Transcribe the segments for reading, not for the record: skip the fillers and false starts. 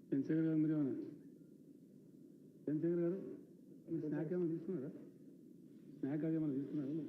చంద్రశేఖర్ గారు మీరేమన్నా చంద్రశేఖర్ గారు స్నాక్ ఏమైనా తీసుకున్నారా? స్నాక్ అది ఏమైనా తీసుకున్నారా?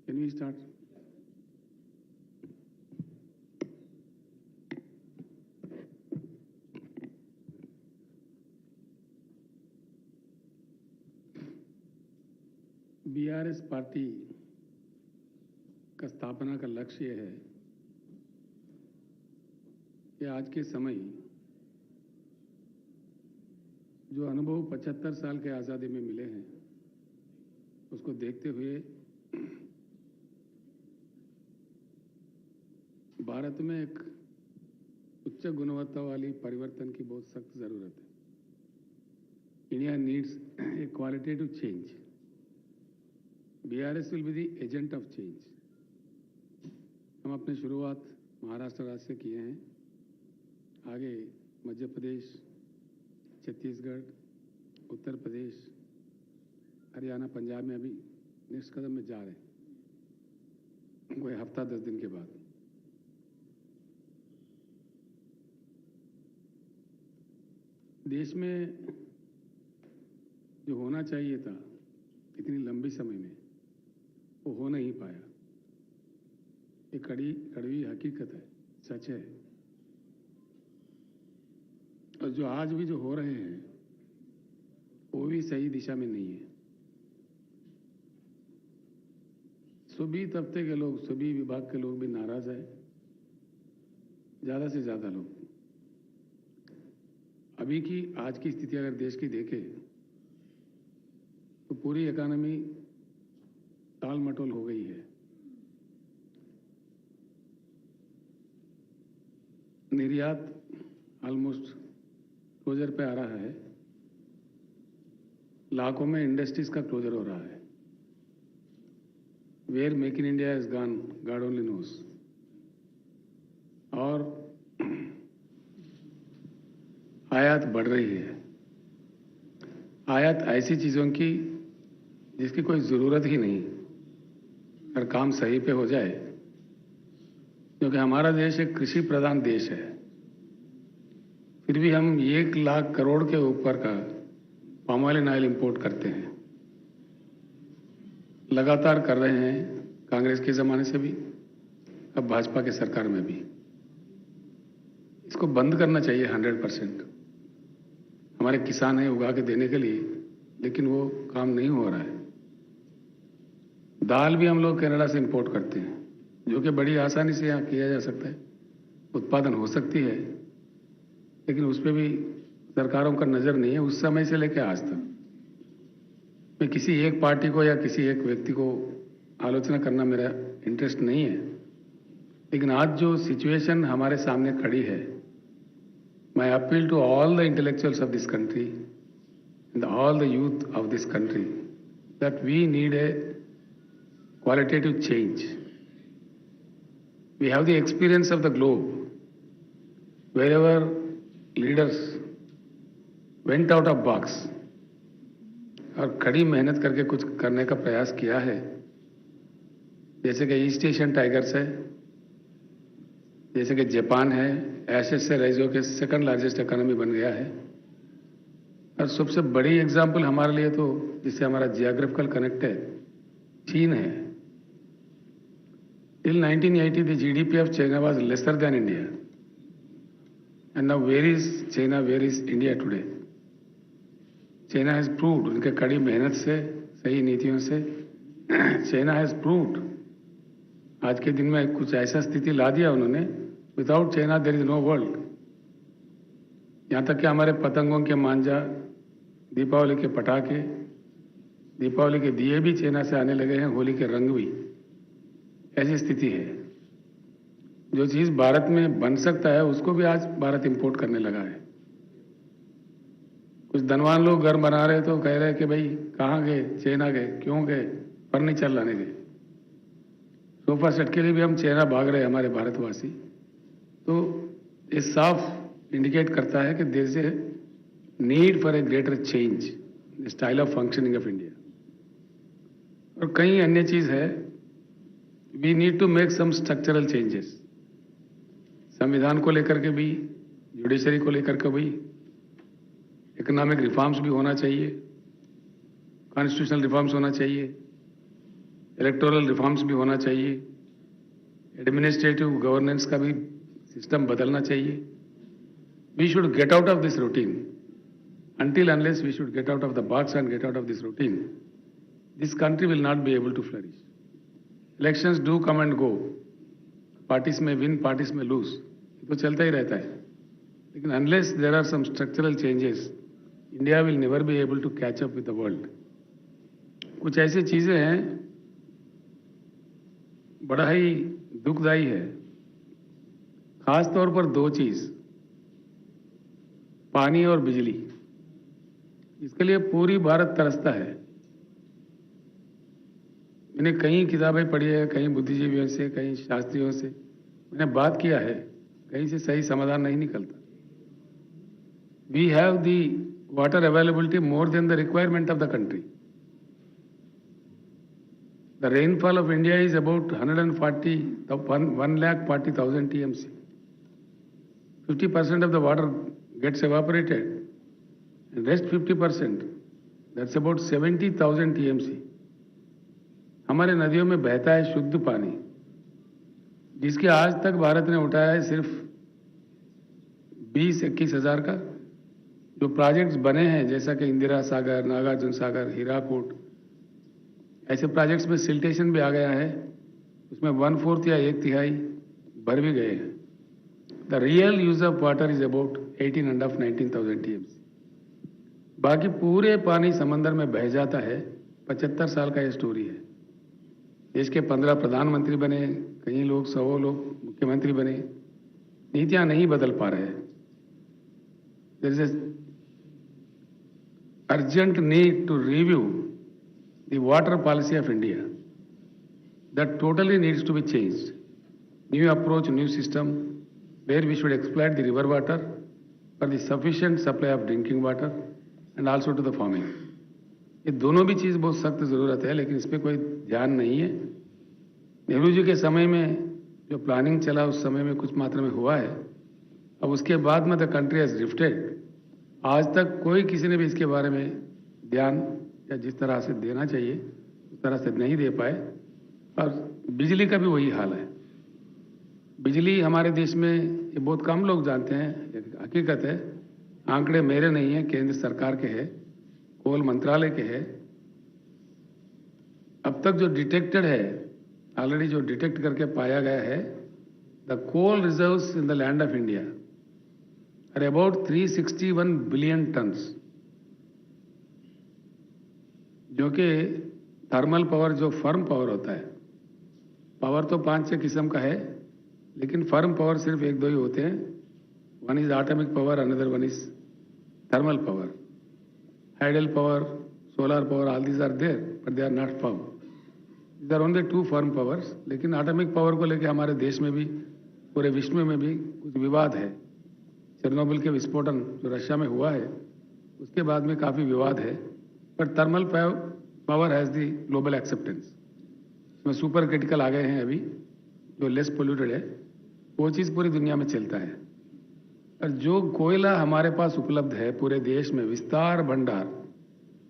Can we start? BRS party का स्थापना का लक्ष्य यह है कि आज के समय जो अनुभव 75 साल के आज़ादी में मिले हैं उसको देखते हुए भारत में एक उच्च गुणवत्ता वाली परिवर्तन की बहुत सख्त जरूरत है। India needs a qualitative change. BRS will be the agent of change. हम अपने शुरुआत महाराष्ट्र राज्य से किए हैं, आगे मध्य प्रदेश, छत्तीसगढ़, उत्तर प्रदेश, हरियाणा, पंजाब में अभी नेक्स्ट कदम में जा रहे हैं, कोई हफ्ता 10 दिन के बाद। देश में जो होना चाहिए था इतनी लंबी समय में वो हो नहीं पाया। ये कड़वी हकीकत है, सच है। और जो आज भी जो हो रहे हैं वो भी सही दिशा में नहीं है। सभी तबके के लोग, सभी विभाग के लोग भी नाराज हैं, ज्यादा से ज्यादा लोग। अभी की आज की स्थिति अगर देश की देखें तो पूरी इकोनॉमी टाल मटोल हो गई है। निर्यात ऑलमोस्ट क्लोजर पे आ रहा है, लाखों में इंडस्ट्रीज का क्लोजर हो रहा है। Where make in India is gone, God only knows. और आयात बढ़ रही है। आयात ऐसी चीजों की जिसकी कोई जरूरत ही नहीं, अगर काम सही पे हो जाए, क्योंकि हमारा देश एक कृषि प्रधान देश है, फिर भी हम 1 लाख करोड़ के ऊपर का पाम ऑयल इंपोर्ट करते हैं। लगातार कर रहे हैं, कांग्रेस के जमाने से भी, अब भाजपा के सरकार में भी। इसको बंद करना चाहिए 100%। हमारे किसान हैं उगा के देने के लिए, लेकिन वो काम नहीं हो रहा है। दाल भी हम लोग कनाडा से इंपोर्ट करते हैं, जो कि बड़ी आसानी से यहाँ किया जा सकता है, उत्पादन हो सकती है, लेकिन उस पर भी सरकारों का नजर नहीं है उस समय से लेकर आज तक। मैं किसी एक पार्टी को या किसी एक व्यक्ति को आलोचना करना मेरा इंटरेस्ट नहीं है, लेकिन आज जो सिचुएशन हमारे सामने खड़ी है, my appeal to all the intellectuals of this country and all the youth of this country that we need a qualitative change. We have the experience of the globe. Wherever leaders went out of box और कड़ी मेहनत करके कुछ करने का प्रयास किया है, जैसे कि ईस्ट एशियन टाइगर्स है, जैसे कि जापान है, एशिया से रह के सेकंड लार्जेस्ट इकोनॉमी बन गया है। और सबसे बड़ी एग्जांपल हमारे लिए तो जिससे हमारा जियोग्राफिकल कनेक्ट है, चीन है। Till 1980, the GDP of China was lesser than India. And now where is China, where is India today? China has proved, उनके कड़ी मेहनत से, सही नीतियों से, China has proved, आज के दिन में कुछ ऐसा स्थिति ला दिया उन्होंने, without China there is no world. यहाँ तक कि हमारे पतंगों के मांझा, दीपावली के पटाखे, दीपावली के दिए भी चाइना से आने लगे हैं, होली के रंग भी। ऐसी स्थिति है। जो चीज भारत में बन सकता है उसको भी आज भारत इंपोर्ट करने लगा है। कुछ धनवान लोग घर बना रहे तो कह रहे कि भाई कहाँ गए, चाइना गए, क्यों गए, फर्नीचर लाने गए। सोफा सेट के लिए भी हम चाइना भाग रहे हैं हमारे भारतवासी। तो ये साफ इंडिकेट करता है कि there is a need for a greater change in style of functioning of India. और कई अन्य चीज है, we need to make some structural changes. संविधान को लेकर के भी, जुडिशरी को लेकर के भी, इकोनॉमिक रिफॉर्म्स भी होना चाहिए, कॉन्स्टिट्यूशनल रिफॉर्म्स होना चाहिए, इलेक्टोरल रिफॉर्म्स भी होना चाहिए, एडमिनिस्ट्रेटिव गवर्नेंस का भी सिस्टम बदलना चाहिए। We should get out of this routine. Until unless we should get out of the box and get out of this routine, this country will not be able to flourish. Elections do come and go. Parties may win, parties may lose. ये तो चलता ही रहता है। लेकिन unless there are some structural changes, India will never be able to catch up with the world. कुछ ऐसी चीजें हैं, बड़ा ही दुखदायी है। खास तौर पर दो चीज, पानी और बिजली। इसके लिए पूरी भारत तरसता है। मैंने कई किताबें पढ़ी है, कई बुद्धिजीवियों से, कई शास्त्रियों से मैंने बात किया है, कहीं से सही समाधान नहीं निकलता। We have the water availability more than the requirement of the country. The rainfall of India is about 1,40,000 TMC. 50% of the water gets evaporated. And rest 50%, that's about 70,000 TMC. हमारे नदियों में बहता है शुद्ध पानी, जिसके आज तक भारत ने उठाया है सिर्फ 20-21 हजार का। जो प्रोजेक्ट्स बने हैं जैसा कि इंदिरा सागर, नागार्जुन सागर, हीराकुड, ऐसे प्रोजेक्ट्स में सिल्टेशन भी आ गया है, उसमें 1/4 या 1/3 भर भी गए हैं। The real use of water is about 18,500-19,000 TMC। बाकी पूरे पानी समंदर में बह जाता है। 75 साल का ये स्टोरी है। देश के 15 प्रधानमंत्री बने, कई लोग 100 लोग मुख्यमंत्री बने, नीतियां नहीं बदल पा रहे। There is urgent need to review the water policy of India. That totally needs to be changed. New approach, new system where we should exploit the river water for the sufficient supply of drinking water and also to the farming. ये दोनों भी चीज बहुत सख्त जरूरत है, लेकिन इस पर कोई ध्यान नहीं है। नेहरू जी के समय में जो प्लानिंग चला उस समय में कुछ मात्रा में हुआ है। अब उसके बाद में द कंट्री हैज ड्रिफ्टेड। आज तक कोई किसी ने भी इसके बारे में ध्यान या जिस तरह से देना चाहिए उस तरह से नहीं दे पाए। और बिजली का भी वही हाल है। बिजली हमारे देश में ये बहुत कम लोग जानते हैं, हकीकत है। आंकड़े मेरे नहीं है, केंद्र सरकार के हैं, कोल मंत्रालय के हैं। अब तक जो डिटेक्टेड है, ऑलरेडी जो डिटेक्ट करके पाया गया है, the coal reserves in the land of India are about 361 billion tons, जो कि थर्मल पावर, जो फर्म पावर होता है। पावर तो 5-6 किस्म का है, लेकिन फर्म पावर सिर्फ 1-2 ही होते हैं। One is atomic power, another one is thermal power, hydel power, solar power, all these are there, but they are not found. These are only two firm powers. लेकिन atomic power को लेकर हमारे देश में भी, पूरे विश्व में भी कुछ विवाद है। चेरनोबिल के विस्फोटन जो रशिया में हुआ है, उसके बाद में काफ़ी विवाद है। पर thermal power has the global acceptance. इसमें सुपर क्रिटिकल आ गए हैं अभी, जो लेस पोल्यूटेड है, वो चीज़ पूरी दुनिया में चलता है। और जो कोयला हमारे पास उपलब्ध है पूरे देश में, विस्तार भंडार,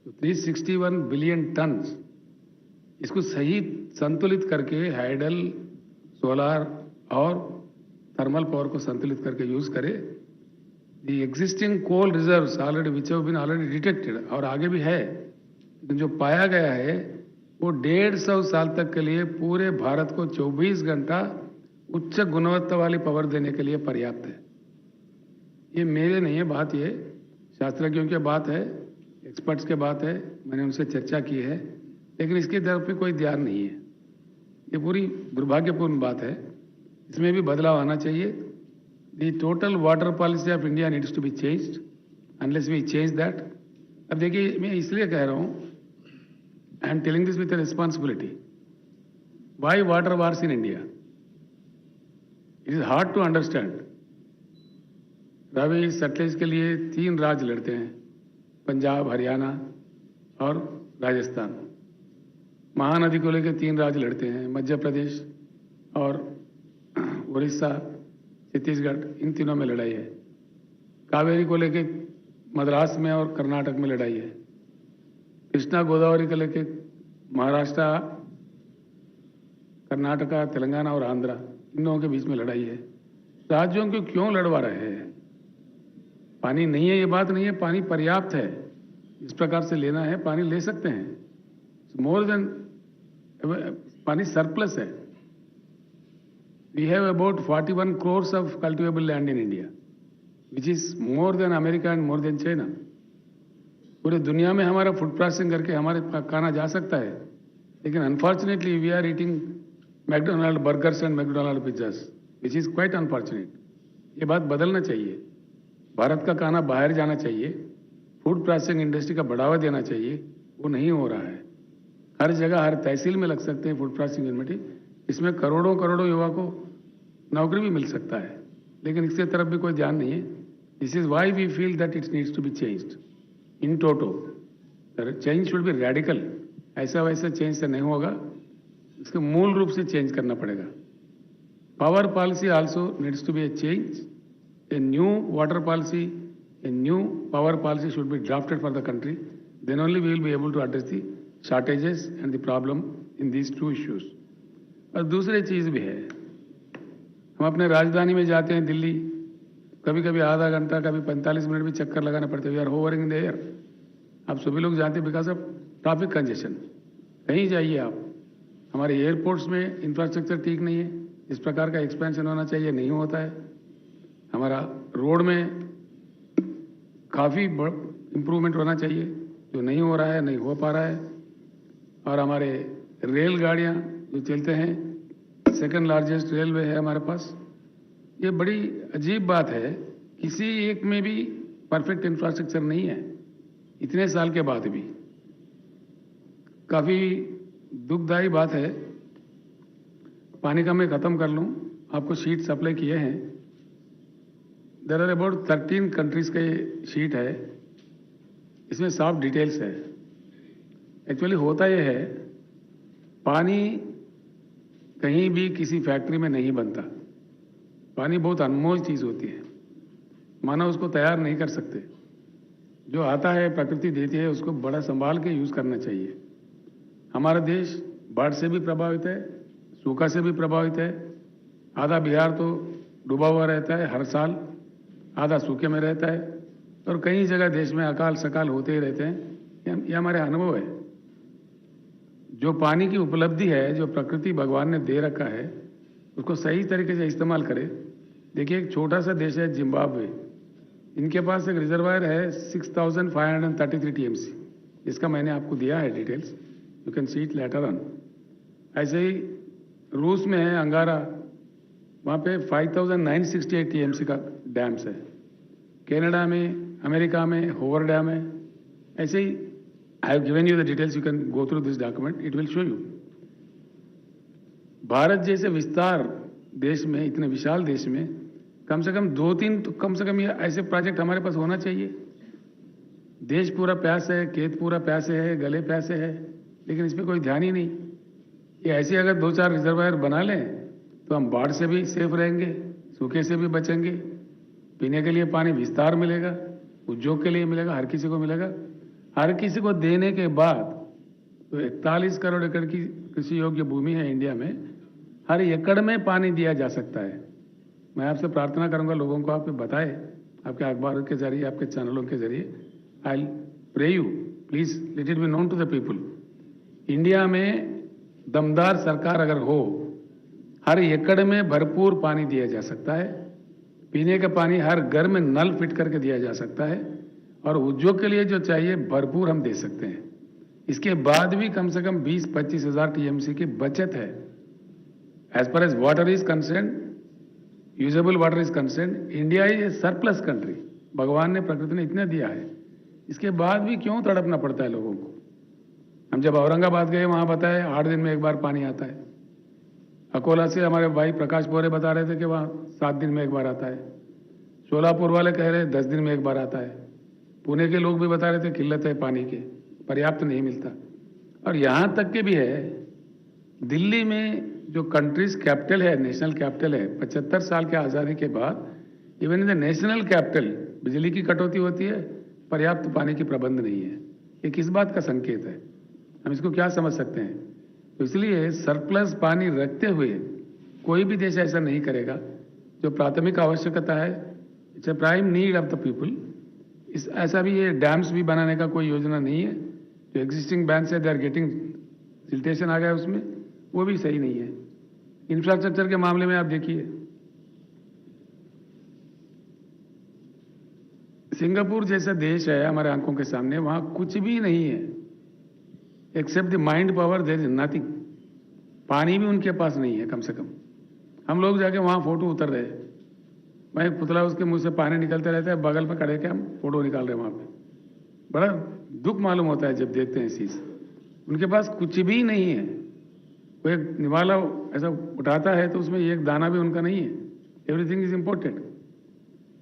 तो 361 बिलियन टन, इसको सही संतुलित करके हाइडल, सोलार और थर्मल पावर को संतुलित करके यूज करे। The existing coal reserves already which have been already detected, और आगे भी है, लेकिन जो पाया गया है वो 150 साल तक के लिए पूरे भारत को 24 घंटा उच्च गुणवत्ता वाली पावर देने के लिए पर्याप्त है। ये मेरे नहीं है बात, ये शास्त्रज्ञों की बात है, एक्सपर्ट्स के बात है, मैंने उनसे चर्चा की है, लेकिन इसकी तरफ पे कोई ध्यान नहीं है। ये पूरी दुर्भाग्यपूर्ण बात है, इसमें भी बदलाव आना चाहिए। The total water policy of India needs to be changed, unless we change that. अब देखिए, मैं इसलिए कह रहा हूँ, I am telling this with responsibility. Why water wars in India? It is hard to understand. Ravi Sutlej के लिए 3 राज्य लड़ते हैं, पंजाब, हरियाणा और राजस्थान। महानदी को लेकर 3 राज्य लड़ते हैं, मध्य प्रदेश और उड़ीसा, छत्तीसगढ़, इन तीनों में लड़ाई है। कावेरी को लेकर मद्रास में और कर्नाटक में लड़ाई है। कृष्णा गोदावरी को लेकर महाराष्ट्र, कर्नाटका, तेलंगाना और आंध्रा, इन लोगों के बीच में लड़ाई है। राज्यों को क्यों लड़वा रहे हैं? पानी नहीं है ये बात नहीं है, पानी पर्याप्त है। इस प्रकार से लेना है, पानी ले सकते हैं, मोर देन, पानी सरप्लस है। We have about 41 crores of cultivable land in India, which is more than America and more than China. पूरे दुनिया में हमारा फूड प्रोसेसिंग करके हमारे खाना जा सकता है, लेकिन unfortunately we are eating McDonald burgers and McDonald pizzas, which is quite unfortunate. ये बात बदलना चाहिए। भारत का खाना बाहर जाना चाहिए, फूड प्रोसेसिंग इंडस्ट्री का बढ़ावा देना चाहिए, वो नहीं हो रहा है। हर जगह, हर तहसील में लग सकते हैं फूड प्रोसेसिंग यूनिट, इसमें करोड़ों करोड़ों युवा को नौकरी भी मिल सकता है, लेकिन इसके तरफ भी कोई ध्यान नहीं है। This is why we feel that it needs to be changed in toto. Change should be radical. ऐसा वैसा चेंज से नहीं होगा, इसको मूल रूप से चेंज करना पड़ेगा। Power policy also needs to be a change. A new water policy, a new power policy should be drafted for the country. Then only we will be able to address the shortages and the problem in these 2 issues. और दूसरी चीज़ भी है, हम अपने राजधानी में जाते हैं दिल्ली, कभी कभी आधा घंटा, कभी 45 मिनट भी चक्कर लगाने पड़ते हैं। We are hovering in the air. आप सभी लोग जानते हैं, बिकॉज ऑफ ट्रैफिक कंजेशन। कहीं जाइए आप, हमारे एयरपोर्ट्स में इंफ्रास्ट्रक्चर ठीक नहीं है, इस प्रकार का एक्सपेंशन होना चाहिए, नहीं होता है। हमारा रोड में काफ़ी इम्प्रूवमेंट होना चाहिए, जो नहीं हो रहा है, नहीं हो पा रहा है। और हमारे रेलगाड़ियाँ जो चलते हैं, 2nd लार्जेस्ट रेलवे है हमारे पास। ये बड़ी अजीब बात है, किसी एक में भी परफेक्ट इंफ्रास्ट्रक्चर नहीं है, इतने साल के बाद भी। काफ़ी दुखदायी बात है। पानी का मैं ख़त्म कर लूँ, आपको शीट सप्लाई किए हैं। देर आर अबाउट 13 कंट्रीज का ये शीट है, इसमें साफ डिटेल्स है। एक्चुअली होता ये है, पानी कहीं भी किसी फैक्ट्री में नहीं बनता। पानी बहुत अनमोल चीज़ होती है, मानव उसको तैयार नहीं कर सकते। जो आता है, प्रकृति देती है, उसको बड़ा संभाल के यूज़ करना चाहिए। हमारा देश बाढ़ से भी प्रभावित है, सूखा से भी प्रभावित है। आधा बिहार तो डूबा हुआ रहता है हर साल, आधा सूखे में रहता है, और कई जगह देश में अकाल सकाल होते ही रहते हैं। ये हमारे अनुभव है। जो पानी की उपलब्धि है, जो प्रकृति भगवान ने दे रखा है, उसको सही तरीके से इस्तेमाल करें। देखिए, एक छोटा सा देश है जिम्बाब्वे, इनके पास एक रिजर्वायर है 6533 TMC, इसका मैंने आपको दिया है details, you can see it later on. ऐसे ही रूस में है अंगारा, वहाँ पे 5968 TMC का डैम्स है। कनाडा में, अमेरिका में होवर डैम है। ऐसे ही I have given you the details, you can go through this document, it will show you. Bharat जैसे विस्तार देश में, इतने विशाल देश में कम से कम 2-3 तो कम से कम ये ऐसे प्रोजेक्ट हमारे पास होना चाहिए। देश पूरा प्यास है, खेत पूरा प्यासे है, गले प्यासे है, लेकिन इस पर कोई ध्यान ही नहीं। ये ऐसे अगर 2-4 रिजर्वायर बना लें तो हम बाढ़ से भी सेफ रहेंगे, सूखे से भी बचेंगे, पीने के लिए पानी विस्तार मिलेगा, उद्योग के लिए मिलेगा, हर किसी को मिलेगा। हर किसी को देने के बाद तो 41 करोड़ एकड़ की कृषि योग्य भूमि है इंडिया में, हर एकड़ में पानी दिया जा सकता है। मैं आपसे प्रार्थना करूंगा लोगों को आप बताएं, आपके अखबारों के जरिए, आपके चैनलों के जरिए। I pray you please let it be known to the people, India में दमदार सरकार अगर हो, हर एकड़ में भरपूर पानी दिया जा सकता है। पीने का पानी हर घर में नल फिट करके दिया जा सकता है, और उद्योग के लिए जो चाहिए भरपूर हम दे सकते हैं। इसके बाद भी कम से कम 20-25 हज़ार टीएमसी की बचत है। As per as water is concern, usable water is concern, India is a surplus country. भगवान ने, प्रकृति ने इतना दिया है, इसके बाद भी क्यों तड़पना पड़ता है लोगों को। हम जब औरंगाबाद गए वहां बताए 8 दिन में एक बार पानी आता है। अकोला से हमारे भाई प्रकाश बोरे बता रहे थे कि वहां 7 दिन में एक बार आता है। सोलापुर वाले कह रहे 10 दिन में एक बार आता है। पुणे के लोग भी बता रहे थे किल्लत है पानी की, पर्याप्त नहीं मिलता। और यहां तक के भी है, दिल्ली में जो कंट्रीज कैपिटल है, नेशनल कैपिटल है, 75 साल के आज़ादी के बाद even in the national capital बिजली की कटौती होती है, पर्याप्त पानी की प्रबंध नहीं है। ये किस बात का संकेत है, हम इसको क्या समझ सकते हैं। तो इसलिए सरप्लस पानी रखते हुए कोई भी देश ऐसा नहीं करेगा। जो प्राथमिक आवश्यकता है, it's a prime need of the people. इस ऐसा भी ये डैम्स भी बनाने का कोई योजना नहीं है। जो एग्जिस्टिंग बैंक्स है दे आर गेटिंग सिल्टेशन आ गया उसमें, वो भी सही नहीं है। इंफ्रास्ट्रक्चर के मामले में आप देखिए, सिंगापुर जैसा देश है हमारे आंखों के सामने, वहां कुछ भी नहीं है except the mind power, there is nothing. पानी भी उनके पास नहीं है कम से कम। हम लोग जाके वहां फोटो उतर रहे हैं, मैं एक पुतला, उसके मुंह से पानी निकलते रहता है, बगल में खड़े के हम फोटो निकाल रहे हैं वहां पे। बड़ा दुख मालूम होता है जब देखते हैं इस चीज। उनके पास कुछ भी नहीं है। कोई एक निवाला ऐसा उठाता है तो उसमें एक दाना भी उनका नहीं है। Everything is imported.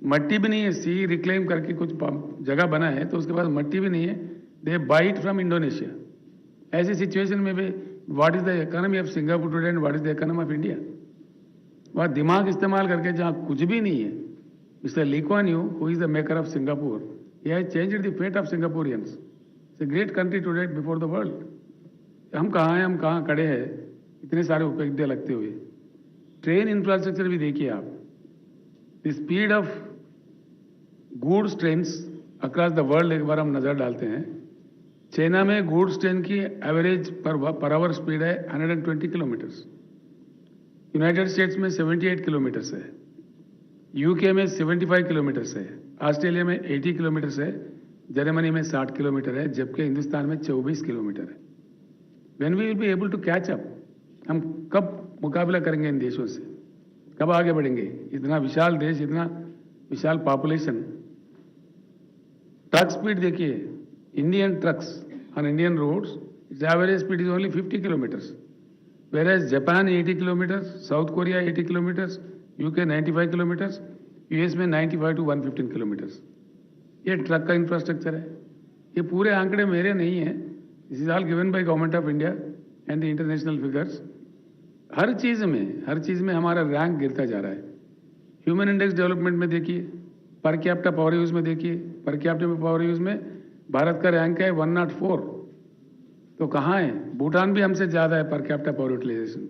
मट्टी भी नहीं है, सी रिक्लेम करके कुछ जगह बना है तो उसके पास मट्टी भी नहीं है। They bite from Indonesia. ऐसी सिचुएशन में भी what is the economy of Singapore today and what is the economy of India. वहाँ दिमाग इस्तेमाल करके जहाँ कुछ भी नहीं है, mister Lee Kuan Yew, who is the maker of Singapore, he has changed the fate of Singaporeans. It's a great country today before the world. हम कहाँ हैं, हम कहाँ खड़े हैं इतने सारे उपलब्धियां लगते हुए। ट्रेन इंफ्रास्ट्रक्चर भी देखिए आप, the speed of goods trains across the world एक बार हम नजर डालते हैं। चाइना में गुड्स ट्रेन की एवरेज पर आवर स्पीड है 120 किलोमीटर्स। यूनाइटेड स्टेट्स में 78 किलोमीटर्स है, यूके में 75 किलोमीटर्स है, ऑस्ट्रेलिया में 80 किलोमीटर्स है, जर्मनी में 60 किलोमीटर है, जबकि हिंदुस्तान में 24 किलोमीटर है। When we will be able to catch up, हम कब मुकाबला करेंगे इन देशों से, कब आगे बढ़ेंगे। इतना विशाल देश, इतना विशाल पॉपुलेशन। ट्रक स्पीड देखिए, Indian trucks on Indian roads, its average speed is only 50 kilometres, whereas Japan 80 kilometre, South Korea 80 kilometres, UK 95 kilometres, US में 95 to 115 किलोमीटर्स। ये ट्रक का इंफ्रास्ट्रक्चर है। ये पूरे आंकड़े मेरे नहीं हैं, this is all given by government of India and the international figures. हर चीज में हमारा रैंक गिरता जा रहा है। ह्यूमन इंडेक्स डेवलपमेंट में देखिए, पर कैपिटा पावर यूज में देखिए, पर कैपिटा पावर यूज में भारत का रैंक है 104। तो कहाँ है? भूटान भी हमसे ज़्यादा है पर कैपिटा पावर यूटिलाइजेशन में।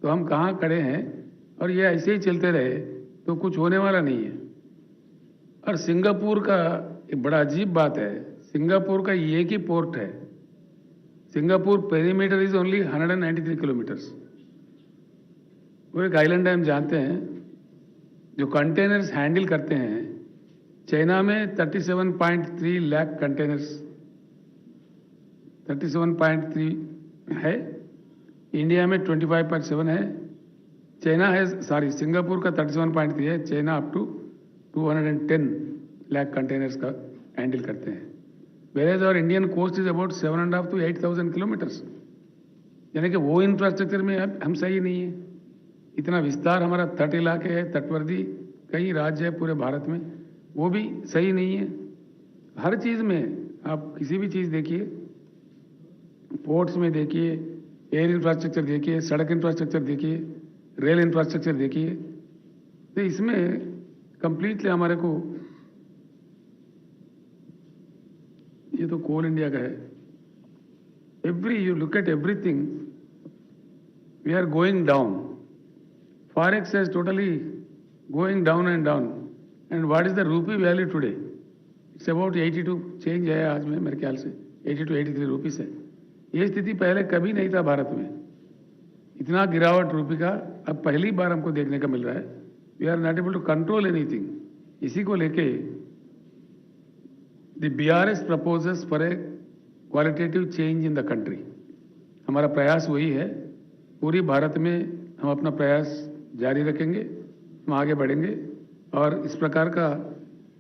तो हम कहाँ खड़े हैं? और ये ऐसे ही चलते रहे तो कुछ होने वाला नहीं है। और सिंगापुर का एक बड़ा अजीब बात है, सिंगापुर का एक ही पोर्ट है। Singapore perimeter is only 193 kilometres. वो एक आइलैंड है, हम जानते हैं। जो कंटेनर्स हैंडल करते हैं, चाइना में 37.3 लाख कंटेनर्स, 37.3 है, इंडिया में 25.7 है। चाइना है, सॉरी सिंगापुर का 37.3 है, China up to 210 lakh containers का हैंडल करते हैं। वेरेज और Indian coast is about 7.5 to 8,000 kilometres. यानी कि वो इंफ्रास्ट्रक्चर में अब हम सही नहीं है। इतना विस्तार हमारा तट इलाके है, तटवर्ती कई राज्य है पूरे भारत में, वो भी सही नहीं है। हर चीज़ में आप किसी भी चीज़ देखिए, पोर्ट्स में देखिए, एयर इंफ्रास्ट्रक्चर देखिए, सड़क इंफ्रास्ट्रक्चर देखिए, रेल इंफ्रास्ट्रक्चर देखिए, तो इसमें कंप्लीटली हमारे को, ये तो कोल इंडिया का है, you look at everything, we are going down. Forex is totally going down and down. And what is the rupee value today? It's about 82 change है आज में, मेरे ख्याल से 82-83 रुपीस है। ये स्थिति पहले कभी नहीं था भारत में। इतना गिरावट रुपये का अब पहली बार हमको देखने का मिल रहा है। We are not able to control anything. इसी को लेके the BRS proposes for a qualitative change in the country. हमारा प्रयास वही है। पूरी भारत में हम अपना प्रयास जारी रखेंगे, हम आगे बढ़ेंगे और इस प्रकार का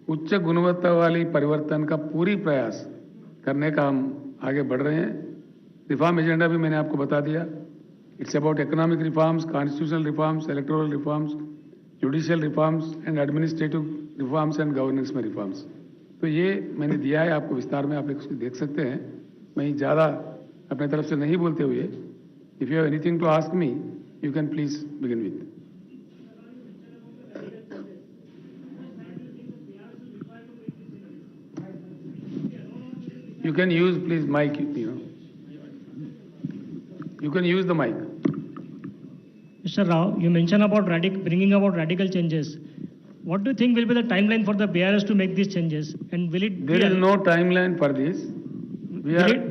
उच्च गुणवत्ता वाली परिवर्तन का पूरी प्रयास करने का हम आगे बढ़ रहे हैं। रिफॉर्म एजेंडा भी मैंने आपको बता दिया। It's about economic reforms, constitutional reforms, electoral reforms, judicial reforms and administrative reforms and governance में रिफॉर्म्स। तो ये मैंने दिया है आपको विस्तार में, आप इसको देख सकते हैं। मैं ज़्यादा अपने तरफ से नहीं बोलते हुए, if you have anything to ask me you can please begin with. You can use, please, mic, You can use the mic. Mr. Rao, you mentioned about bringing about radical changes. What do you think will be the timeline for the BRS to make these changes? And will it There is no timeline for this.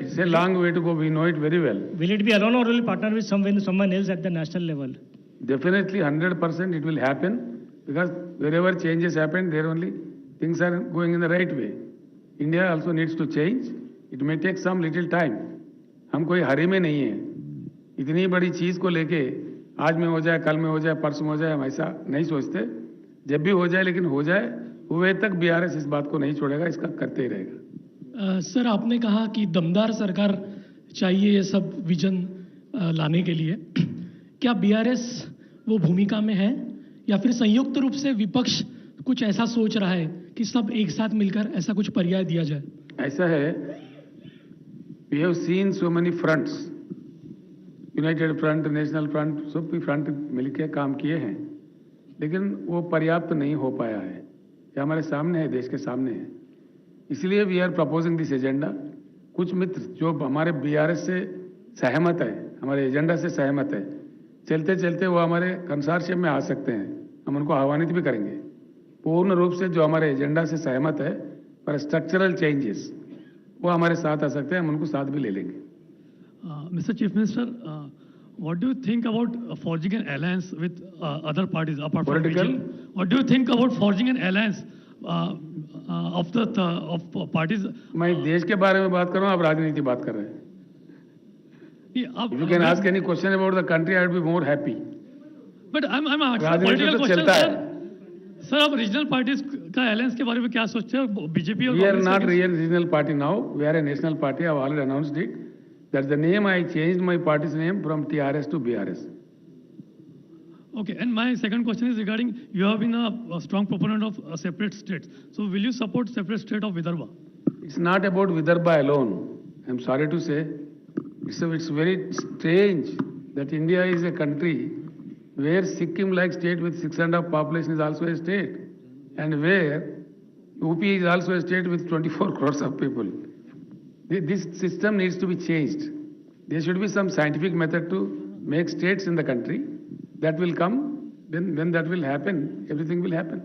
It's a long way to go. We know it very well. Will it be alone or will it partner with someone else at the national level? Definitely 100% it will happen, because wherever changes happen, there only things are going in the right way. India also needs to change. It may take some little time. हम कोई हरी में नहीं है। इतनी बड़ी चीज को लेके आज में हो जाए, कल में हो जाए, परसों हो जाए, हम ऐसा नहीं सोचते। जब भी हो जाए, लेकिन हो जाए, हुए तक BRS इस बात को नहीं छोड़ेगा, इसका करते ही रहेगा। सर, आपने कहा कि दमदार सरकार चाहिए ये सब विजन लाने के लिए। क्या BRS वो भूमिका में है या फिर संयुक्त रूप से विपक्ष कुछ ऐसा सोच रहा है कि सब एक साथ मिलकर ऐसा कुछ पर्याय दिया जाए? ऐसा है, we have seen so many fronts, united front, national front, सब भी फ्रंट मिलकर काम किए हैं, लेकिन वो पर्याप्त नहीं हो पाया है। ये हमारे सामने है, देश के सामने है। इसलिए we are proposing this agenda. कुछ मित्र जो हमारे BRS से सहमत है, हमारे एजेंडा से सहमत है, चलते चलते वो हमारे कंसोर्शियम में आ सकते हैं। हम उनको आह्वानित भी करेंगे। पूर्ण रूप से जो हमारे एजेंडा से सहमत है पर स्ट्रक्चरल चेंजेस, वो हमारे साथ आ सकते हैं, हम उनको साथ भी ले लेंगे। Mr. Chief Minister, what do you think about forging an alliance with other parties apart from Political? BJP? What do you think about forging an alliance of parties? मैं देश के बारे में बात कर रहा हूँ, आप राजनीति बात कर रहे हैं। If you can ask any question about the country, I would be more happy. But I'm asking राजनीति political तो question, चलता है। सर, आप रीजनल पार्टीज का अलायंस के बारे में क्या सोचते हैं? BJP और We are कांग्रेस not के- real regional party now. We are a national party. I have already announced it. That's the name. I changed my party's name from TRS to BRS. Okay, and my second question is regarding, you have been a strong proponent of separate states. So will you support separate state of Vidarbha? It's not about Vidarbha alone. I'm sorry to say. It's very strange that India is a country where Sikkim-like state with 6.5 population is also a state, and where UP is also a state with 24 crores of people. This system needs to be changed. There should be some scientific method to make states in the country. That will come. When that will happen, everything will happen.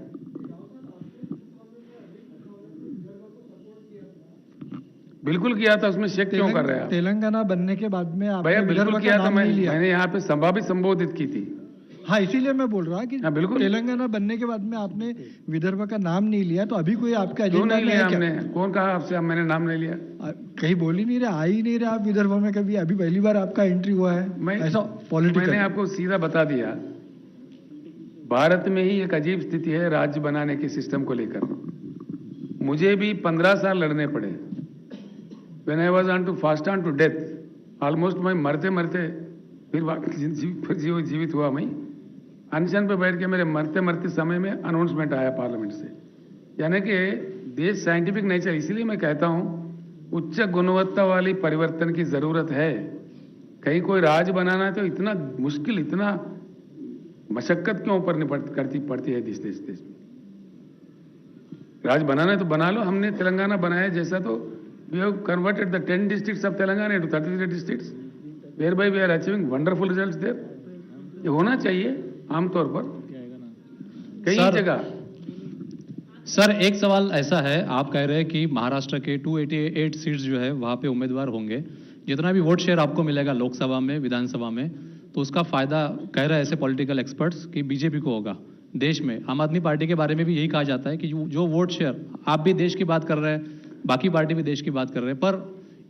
बिल्कुल किया था, उसमें shake क्यों कर रहे हैं आप? तेलंगाना बनने के बाद में आपने भैया बिल्कुल विदर्भ किया का था। नाम नहीं लिया। मैंने यहाँ पे सभा भी संबोधित की थी। हाँ, इसीलिए मैं बोल रहा कि हाँ, बिल्कुल। तेलंगाना बनने के बाद में आपने विदर्भ का नाम नहीं लिया, तो अभी कोई आपका क्यों एजेंडा नहीं में लिया है क्या? हमने? कौन कहा आपसे मैंने नाम नहीं लिया? कहीं बोल ही नहीं रहे, आ ही नहीं रहे आप विदर्भ में कभी। अभी पहली बार आपका एंट्री हुआ है ऐसा पॉलिटिकल। मैंने आपको सीधा बता दिया, भारत में ही एक अजीब स्थिति है राज्य बनाने के सिस्टम को लेकर। मुझे भी 15 साल लड़ने पड़े। When I was on to fast on to death, almost मैं मरते मरते फिर जीवित हुआ मैं। अनशन पे बैठ के मेरे मरते मरते समय में अनाउंसमेंट आया पार्लियामेंट से, यानी कि देश साइंटिफिक नेचर, इसलिए मैं कहता हूं उच्च गुणवत्ता वाली परिवर्तन की जरूरत है। कहीं कोई राज बनाना है तो इतना मुश्किल, इतना मशक्कत क्यों ऊपर करती पड़ती है देश में। राज बनाना है तो बना लो। हमने तेलंगाना बनाया जैसा, तो we have converted the 10 districts of Telangana into 33 districts, whereby we are achieving wonderful results there. ये होना चाहिए आमतौर पर कई जगह। सर एक सवाल ऐसा है, आप कह रहे हैं कि महाराष्ट्र के 288 सीट्स जो है वहाँ पे उम्मीदवार होंगे, जितना भी वोट शेयर आपको मिलेगा लोकसभा में, विधानसभा में, तो उसका फायदा कह रहे हैं ऐसे पॉलिटिकल एक्सपर्ट्स कि बीजेपी को होगा। देश में आम आदमी पार्टी के बारे में भी यही कहा जाता है कि जो वोट शेयर, आप भी देश की बात कर रहे हैं, बाकी पार्टी भी देश की बात कर रहे हैं, पर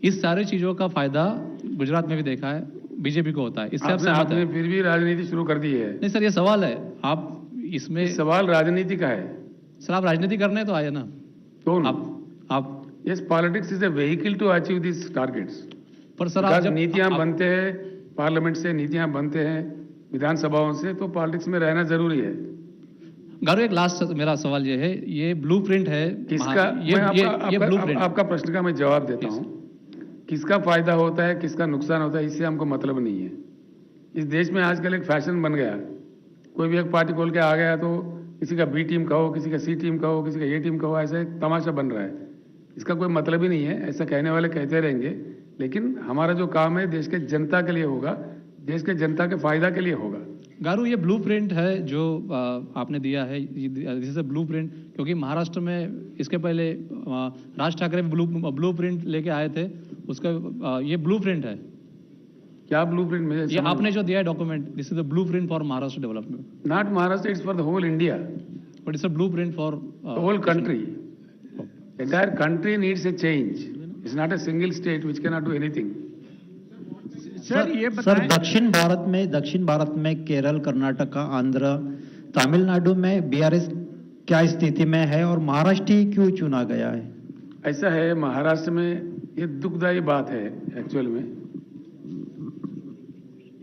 इस सारी चीजों का फायदा गुजरात में भी देखा है बीजेपी को होता है। इससे आप सहमत हैं? फिर भी राजनीति शुरू कर दी है। नहीं सर, ये सवाल है, आप इसमें सवाल राजनीति का है सर। आप राजनीति करने तो आए ना, तो आप yes, politics is a vehicle to achieve this targets. पर सर आप जब नीतियां बनते हैं पार्लियामेंट से, नीतियां बनते हैं विधानसभाओं से, तो पॉलिटिक्स में रहना जरूरी है। गारू एक लास्ट मेरा सवाल ये है, ये ब्लूप्रिंट है किसका? ये ब्लूप्रिंट, आपका प्रश्न का मैं जवाब देता हूं। किसका फायदा होता है, किसका नुकसान होता है, इससे हमको मतलब नहीं है। इस देश में आजकल एक फैशन बन गया, कोई भी एक पार्टी खोल के आ गया तो किसी का बी टीम का हो, किसी का सी टीम का हो, किसी का ए टीम का हो, ऐसा एक तमाशा बन रहा है। इसका कोई मतलब ही नहीं है। ऐसा कहने वाले कहते रहेंगे, लेकिन हमारा जो काम है देश के जनता के लिए होगा, देश के जनता के फायदा के लिए होगा। गारू ये ब्लूप्रिंट है जो आपने दिया है, दिस इज अ ब्लूप्रिंट, क्योंकि महाराष्ट्र में इसके पहले राज ठाकरे ब्लूप्रिंट लेके आए थे, उसका ये ब्लूप्रिंट है। क्या ब्लूप्रिंट में? ये आपने जो दिया है document, this is a blueprint for Maharashtra development. Not Maharashtra, it's for the whole India, but it's a blueprint for whole country. Entire country needs a change, it's not a single state which cannot do anything. Sir दक्षिण भारत में केरल, कर्नाटका, आंध्र, तमिलनाडु में BRS क्या स्थिति में है और महाराष्ट्र ही क्यों चुना गया है? ऐसा है, महाराष्ट्र में ये दुखदायी बात है एक्चुअल में।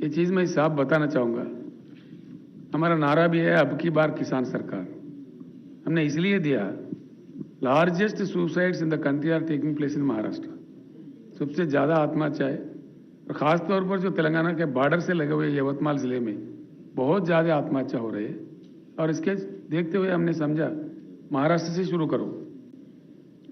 ये चीज मैं साफ बताना चाहूंगा। हमारा नारा भी है अब की बार किसान सरकार। हमने इसलिए दिया, largest suicides in the country are taking place in Maharashtra. सबसे ज्यादा आत्महत्या है, और खास तौर पर जो तेलंगाना के बॉर्डर से लगे हुए यवतमाल जिले में बहुत ज्यादा आत्महत्या हो रही है। और इसके देखते हुए हमने समझा महाराष्ट्र से शुरू करो,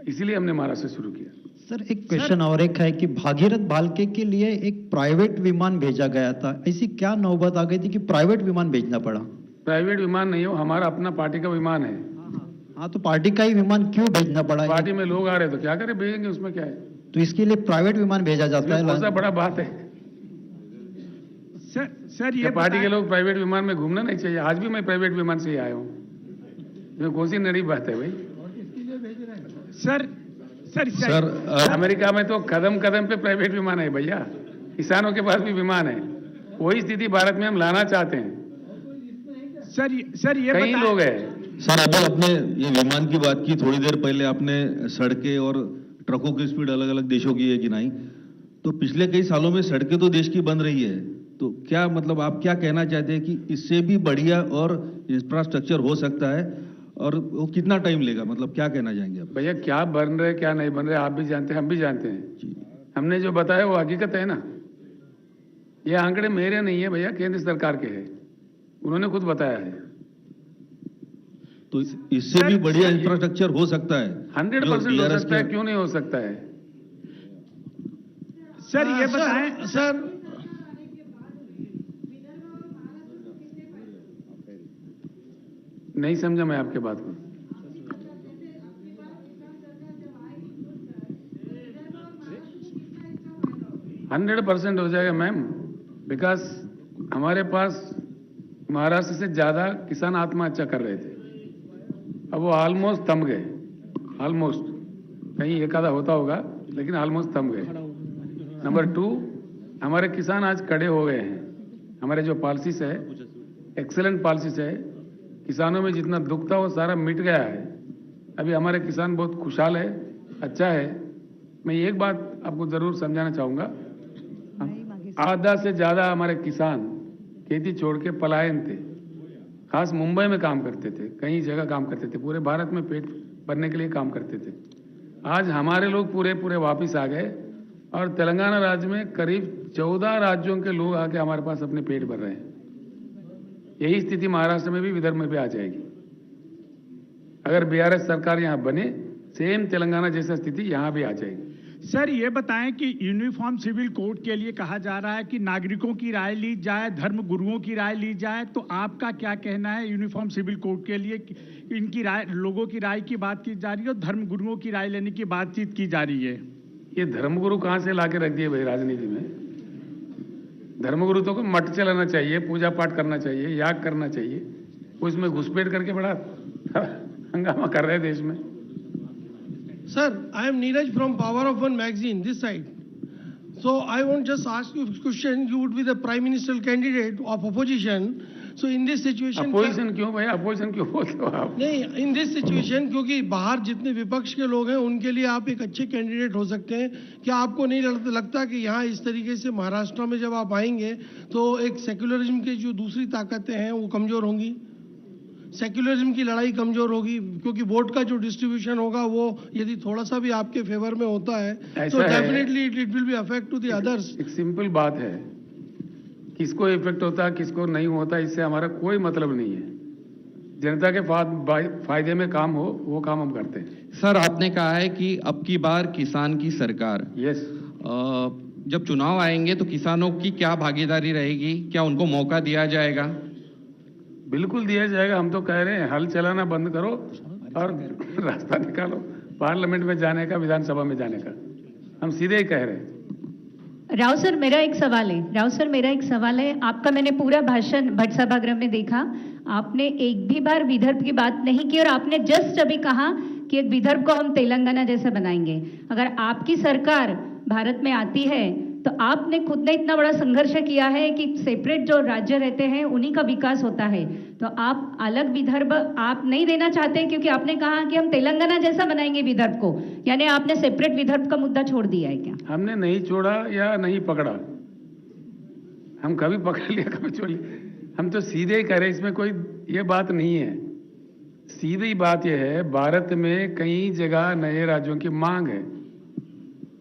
इसीलिए हमने महाराष्ट्र से शुरू किया। सर एक क्वेश्चन और एक है कि भागीरथ भालके के लिए एक प्राइवेट विमान भेजा गया था, ऐसी क्या नौबत आ गई थी कि प्राइवेट विमान भेजना पड़ा? प्राइवेट विमान नहीं हो, हमारा अपना पार्टी का विमान है। हाँ, तो पार्टी का ही विमान क्यों भेजना पड़ा? पार्टी में लोग आ रहे तो क्या करें, भेजेंगे, उसमें क्या है? तो इसके लिए प्राइवेट विमान भेजा जाता है। कौन सा बड़ा बात है? सर ये पार्टी के लोग प्राइवेट विमान में घूमना नहीं चाहिए? आज भी मैं प्राइवेट विमान से ही आया हूँ, ये कौन सी नई बात है भाई? सर अमेरिका में तो कदम कदम पे प्राइवेट विमान है भैया, किसानों के पास भी विमान है। वही स्थिति भारत में हम लाना चाहते हैं। सर ये कई लोग हैं। सर अभी आपने ये विमान की बात की, थोड़ी देर पहले आपने सड़कें और ट्रकों की स्पीड अलग अलग देशों की है कि नहीं, तो पिछले कई सालों में सड़कें तो देश की बन रही है, तो क्या मतलब आप क्या कहना चाहते हैं कि इससे भी बढ़िया और इंफ्रास्ट्रक्चर हो सकता है, और वो कितना टाइम लेगा, मतलब क्या कहना चाहेंगे आप? भैया क्या बन रहे क्या नहीं बन रहे आप भी जानते हैं, हम भी जानते हैं। हमने जो बताया वो हकीकत है ना। ये आंकड़े मेरे नहीं है भैया, केंद्र सरकार के हैं, उन्होंने खुद बताया है। तो इससे भी बढ़िया इंफ्रास्ट्रक्चर हो सकता है? 100% हो सकता है, क्यों नहीं हो सकता है? सर ये बताएं सर, नहीं समझा मैं आपके बात को। हंड्रेड 100% हो जाएगा मैम, बिकॉज हमारे पास महाराष्ट्र से ज्यादा किसान आत्महत्या कर रहे थे, अब वो ऑलमोस्ट थम गए। ऑलमोस्ट, कहीं एक आधा होता होगा, लेकिन ऑलमोस्ट थम गए। नंबर 2, हमारे किसान आज कड़े हो गए हैं। हमारे जो पॉलिसीज है, एक्सेलेंट पॉलिसीज है, किसानों में जितना दुख था वो सारा मिट गया है। अभी हमारे किसान बहुत खुशहाल है, अच्छा है। मैं एक बात आपको जरूर समझाना चाहूंगा, आधा से ज़्यादा हमारे किसान खेती छोड़ के पलायन थे, खास मुंबई में काम करते थे, कई जगह काम करते थे, पूरे भारत में पेट भरने के लिए काम करते थे। आज हमारे लोग पूरे वापस आ गए और तेलंगाना राज्य में करीब 14 राज्यों के लोग आके हमारे पास अपने पेट भर रहे हैं। यही स्थिति महाराष्ट्र में भी, विदर्भ में भी आ जाएगी अगर बीआरएस सरकार यहाँ बने। सेम तेलंगाना जैसा स्थिति यहाँ भी आ जाएगी। सर ये बताएं कि यूनिफॉर्म सिविल कोड के लिए कहा जा रहा है कि नागरिकों की राय ली जाए, धर्म गुरुओं की राय ली जाए, तो आपका क्या कहना है यूनिफॉर्म सिविल कोड के लिए? इनकी राय, लोगों की राय की बात की जा रही है और धर्म गुरुओं की राय लेने की बातचीत की जा रही है। ये धर्मगुरु कहाँ से लाके रख दिए भाई राजनीति में? धर्मगुरु तो को मठ चलाना चाहिए, पूजा पाठ करना चाहिए, याग करना चाहिए। वो इसमें घुसपैठ करके बड़ा हंगामा कर रहे हैं देश में। Sir, I am Neeraj from Power of One magazine, this side. So I want just ask you a question. You would be the Prime Minister candidate of opposition. So in this situation, opposition क्यों भाई? Opposition क्यों बोलते हो आप? नहीं, in this situation, क्योंकि बाहर जितने विपक्ष के लोग हैं उनके लिए आप एक अच्छे कैंडिडेट हो सकते हैं। क्या आपको नहीं लगता कि यहाँ इस तरीके से महाराष्ट्र में जब आप आएंगे तो एक सेक्युलरिज्म की जो दूसरी ताकतें हैं वो कमजोर होंगी, सेक्युलरिज्म की लड़ाई कमजोर होगी, क्योंकि वोट का जो डिस्ट्रीब्यूशन होगा वो यदि थोड़ा सा भी आपके फेवर में होता है तो definitely it will be affect to the others. एक सिंपल बात है, किसको इफेक्ट होता है किसको नहीं होता इससे हमारा कोई मतलब नहीं है। जनता के फायदे में काम हो वो काम हम करते हैं। सर आपने कहा है कि अब की बार किसान की सरकार, यस, जब चुनाव आएंगे तो किसानों की क्या भागीदारी रहेगी? क्या उनको मौका दिया जाएगा? बिल्कुल दिया जाएगा। हम तो कह रहे हैं हल चलाना बंद करो और रास्ता निकालो पार्लियामेंट में जाने का, विधानसभा में जाने का। हम सीधे ही कह रहे हैं। राव सर मेरा एक सवाल है। आपका मैंने पूरा भाषण भट्ट सभागृह में देखा, आपने एक भी बार विदर्भ की बात नहीं की और आपने जस्ट अभी कहा कि एक विदर्भ को हम तेलंगाना जैसा बनाएंगे। अगर आपकी सरकार भारत में आती है तो आपने खुद ने इतना बड़ा संघर्ष किया है कि सेपरेट जो राज्य रहते हैं उन्हीं का विकास होता है, तो आप अलग विदर्भ आप नहीं देना चाहते क्योंकि आपने कहा कि हम तेलंगाना जैसा बनाएंगे विदर्भ को, यानी आपने सेपरेट विदर्भ का मुद्दा छोड़ दिया है क्या? हमने नहीं छोड़ा या नहीं पकड़ा, हम कभी पकड़ लिया कभी छोड़ लिया। हम तो सीधे ही कह रहे, इसमें कोई ये बात नहीं है। सीधी बात यह है, भारत में कई जगह नए राज्यों की मांग है।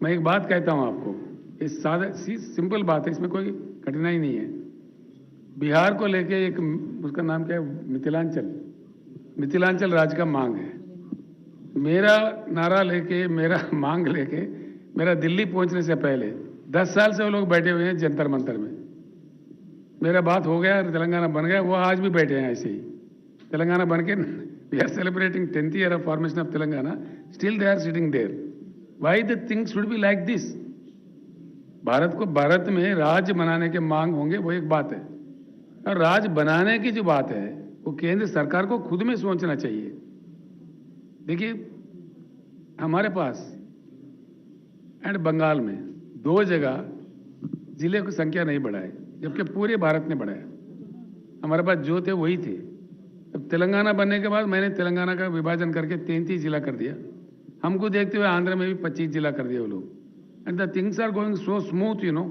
मैं एक बात कहता हूं आपको, इस सादा सिंपल बात है, इसमें कोई कठिनाई नहीं है। बिहार को लेके एक, उसका नाम क्या है, मिथिलांचल राज्य का मांग है। मेरा नारा लेके, मेरा मांग लेके, मेरा दिल्ली पहुंचने से पहले 10 साल से वो लोग बैठे हुए हैं जंतर मंतर में। मेरा बात हो गया, तेलंगाना बन गया, वो आज भी बैठे हैं ऐसे ही। तेलंगाना बन के we are celebrating 10th year of formation of Telangana, still they are sitting there. Why the things should be like this? Bharat में राज्य बनाने के मांग होंगे, वो एक बात है, और राज्य बनाने की जो बात है वो केंद्र सरकार को खुद में सोचना चाहिए। देखिए हमारे पास एंड बंगाल में 2 जगह जिले की संख्या नहीं बढ़ाए, जबकि पूरे भारत ने बढ़ाया। हमारे पास जो थे वही थे। अब तेलंगाना बनने के बाद मैंने तेलंगाना का विभाजन करके 33 जिला कर दिया। हमको देखते हुए आंध्र में भी 25 जिला कर दिया वो लोग। And the things are going so smooth, you know.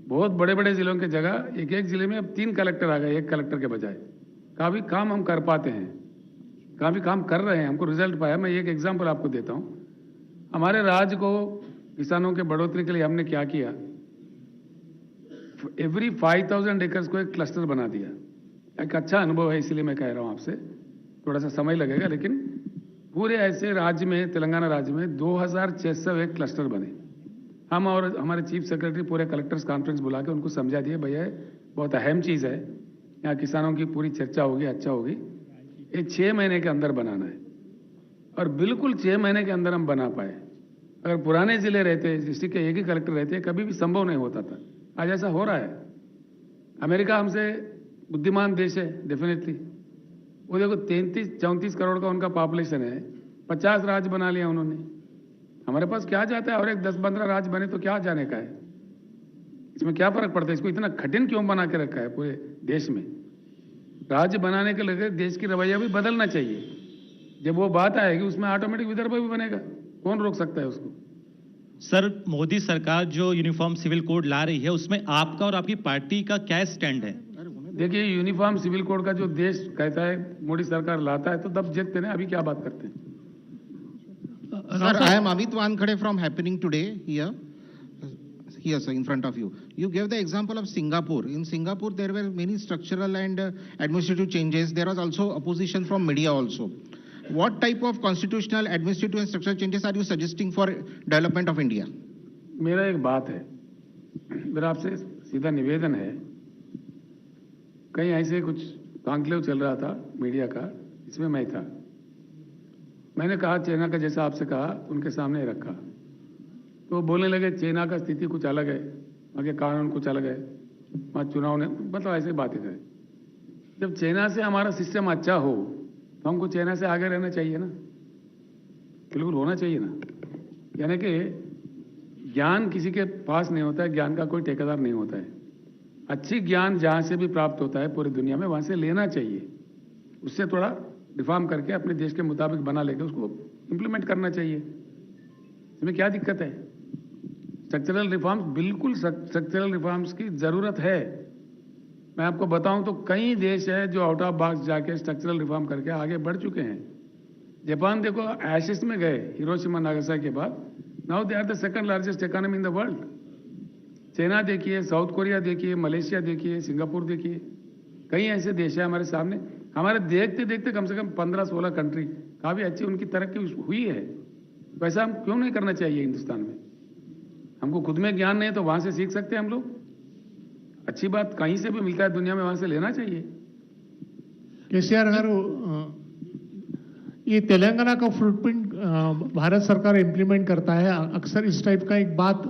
बहुत बड़े बड़े जिलों की जगह एक जिले में अब 3 कलेक्टर आ गए, 1 कलेक्टर के बजाय। काफ़ी काम हम कर पाते हैं, काफ़ी काम कर रहे हैं, हमको रिजल्ट पाया। मैं एक एग्जांपल आपको देता हूँ। हमारे राज्य को किसानों के बढ़ोतरी के लिए हमने क्या किया, एवरी 5000 एकर्स को एक क्लस्टर बना दिया। एक अच्छा अनुभव है, इसलिए मैं कह रहा हूँ आपसे। थोड़ा सा समय लगेगा, लेकिन पूरे ऐसे राज्य में, तेलंगाना राज्य में 2601 क्लस्टर बने। हम और हमारे चीफ सेक्रेटरी पूरे कलेक्टर्स कॉन्फ्रेंस बुला के उनको समझा दिए, भैया बहुत अहम चीज़ है, यहाँ किसानों की पूरी चर्चा होगी, अच्छा होगी। ये 6 महीने के अंदर बनाना है, और बिल्कुल 6 महीने के अंदर हम बना पाए। अगर पुराने जिले रहते, डिस्ट्रिक्ट के एक ही कलेक्टर रहते, कभी भी संभव नहीं होता था। आज ऐसा हो रहा है। अमेरिका हमसे बुद्धिमान देश है डेफिनेटली। वो देखो 33-34 करोड़ का उनका पॉपुलेशन है, 50 राज्य बना लिया उन्होंने। हमारे पास क्या जाता है, और एक 10-15 राज्य बने तो क्या जाने का है? इसमें क्या फर्क पड़ता है? इसको इतना कठिन क्यों बना के रखा है पूरे देश में? राज्य बनाने के लिए देश की रवैया भी बदलना चाहिए। जब वो बात आएगी उसमें ऑटोमेटिक विदर्भ भी बनेगा, कौन रोक सकता है उसको? सर, मोदी सरकार जो यूनिफॉर्म सिविल कोड ला रही है उसमें आपका और आपकी पार्टी का क्या स्टैंड है? देखिए, यूनिफॉर्म सिविल कोड का जो देश कहता है मोदी सरकार लाता है तो तब देखते हैं अभी क्या बात करते हैं। Sir, I am Amit Wankhede from Happening Today here. Here, sir, in front of you. You gave the example of Singapore. In Singapore, there were many structural and administrative changes. There was also opposition from media also. What type of constitutional, administrative and structural changes are you suggesting for development of India? मेरा एक बात है, मेरा आपसे सीधा निवेदन है, कहीं ऐसे कुछ कॉन्क्लेव चल रहा था मीडिया का, इसमें मैं था। मैंने कहा चाइना का जैसा आपसे कहा उनके सामने रखा, तो बोलने लगे चाइना का स्थिति कुछ अलग है, वहाँ के कानून कुछ अलग है, वहाँ चुनाव ने, मतलब ऐसे बातें करें। जब चाइना से हमारा सिस्टम अच्छा हो तो हमको चाइना से आगे रहना चाहिए ना, बिल्कुल होना चाहिए ना। यानी कि ज्ञान किसी के पास नहीं होता है, ज्ञान का कोई ठेकेदार नहीं होता है। अच्छी ज्ञान जहाँ से भी प्राप्त होता है पूरी दुनिया में, वहाँ से लेना चाहिए, उससे थोड़ा रिफॉर्म करके अपने देश के मुताबिक बना लेके उसको इम्प्लीमेंट करना चाहिए। इसमें क्या दिक्कत है? स्ट्रक्चरल रिफॉर्म्स, बिल्कुल स्ट्रक्चरल रिफॉर्म्स की ज़रूरत है। मैं आपको बताऊं तो कई देश है जो आउट ऑफ बॉक्स जाके स्ट्रक्चरल रिफॉर्म करके आगे बढ़ चुके हैं। जापान देखो, एशेस में गए हिरोशिमा नागासाकी के बाद, now they are the second largest economy in the world. China देखिए, साउथ कोरिया देखिए, मलेशिया देखिए, सिंगापुर देखिए, कई ऐसे देश है हमारे सामने। हमारे देखते देखते कम से कम 15-16 कंट्री काफ़ी अच्छी उनकी तरक्की हुई है। वैसा हम क्यों नहीं करना चाहिए हिंदुस्तान में? हमको खुद में ज्ञान नहीं है तो वहाँ से सीख सकते हैं हम लोग। अच्छी बात कहीं से भी मिलता है दुनिया में, वहाँ से लेना चाहिए। केसीआर गारू, ये तेलंगाना का फुटप्रिंट भारत सरकार इम्प्लीमेंट करता है, अक्सर इस टाइप का एक बात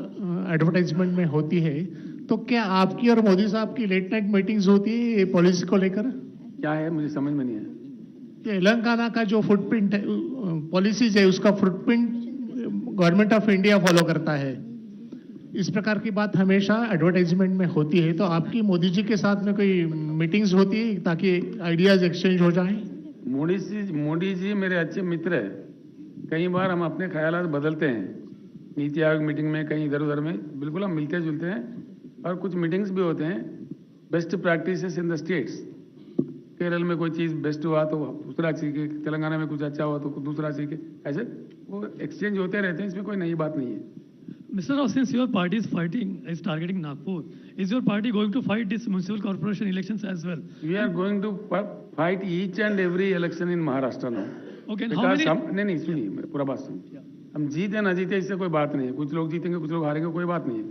एडवर्टाइजमेंट में होती है, तो क्या आपकी और मोदी साहब की लेट नाइट मीटिंग्स होती है ये पॉलिसी को लेकर? क्या है, मुझे समझ में नहीं है। तेलंगाना का जो फुटप्रिंट है, पॉलिसीज है, उसका footprint government of India follow करता है, इस प्रकार की बात हमेशा एडवर्टाइजमेंट में होती है। तो आपकी मोदी जी के साथ में कोई मीटिंग्स होती है ताकि आइडियाज एक्सचेंज हो जाए? मोदी जी मेरे अच्छे मित्र है, कई बार हम अपने ख्यालात बदलते हैं, नीति आयोग मीटिंग में, कहीं इधर उधर में, बिल्कुल हम मिलते जुलते हैं। और कुछ मीटिंग्स भी होते हैं, best practices in the states. Kerala में कोई चीज़ बेस्ट हुआ तो दूसरा सीखे, तेलंगाना में कुछ अच्छा हुआ तो दूसरा सीखे, ऐसे वो एक्सचेंज होते रहते हैं, इसमें कोई नई बात नहीं है। Mr. Rao, since your party is targeting Nagpur, is your party going to fight this municipal corporation elections as well? We are going to fight each and every election in Maharashtra now. Okay, and how many? नहीं सुनिए, मेरा पूरा बात सुनिए। हम जीते ना जीते इससे कोई बात नहीं है, कुछ लोग जीतेंगे कुछ लोग हारेंगे, कोई बात नहीं है।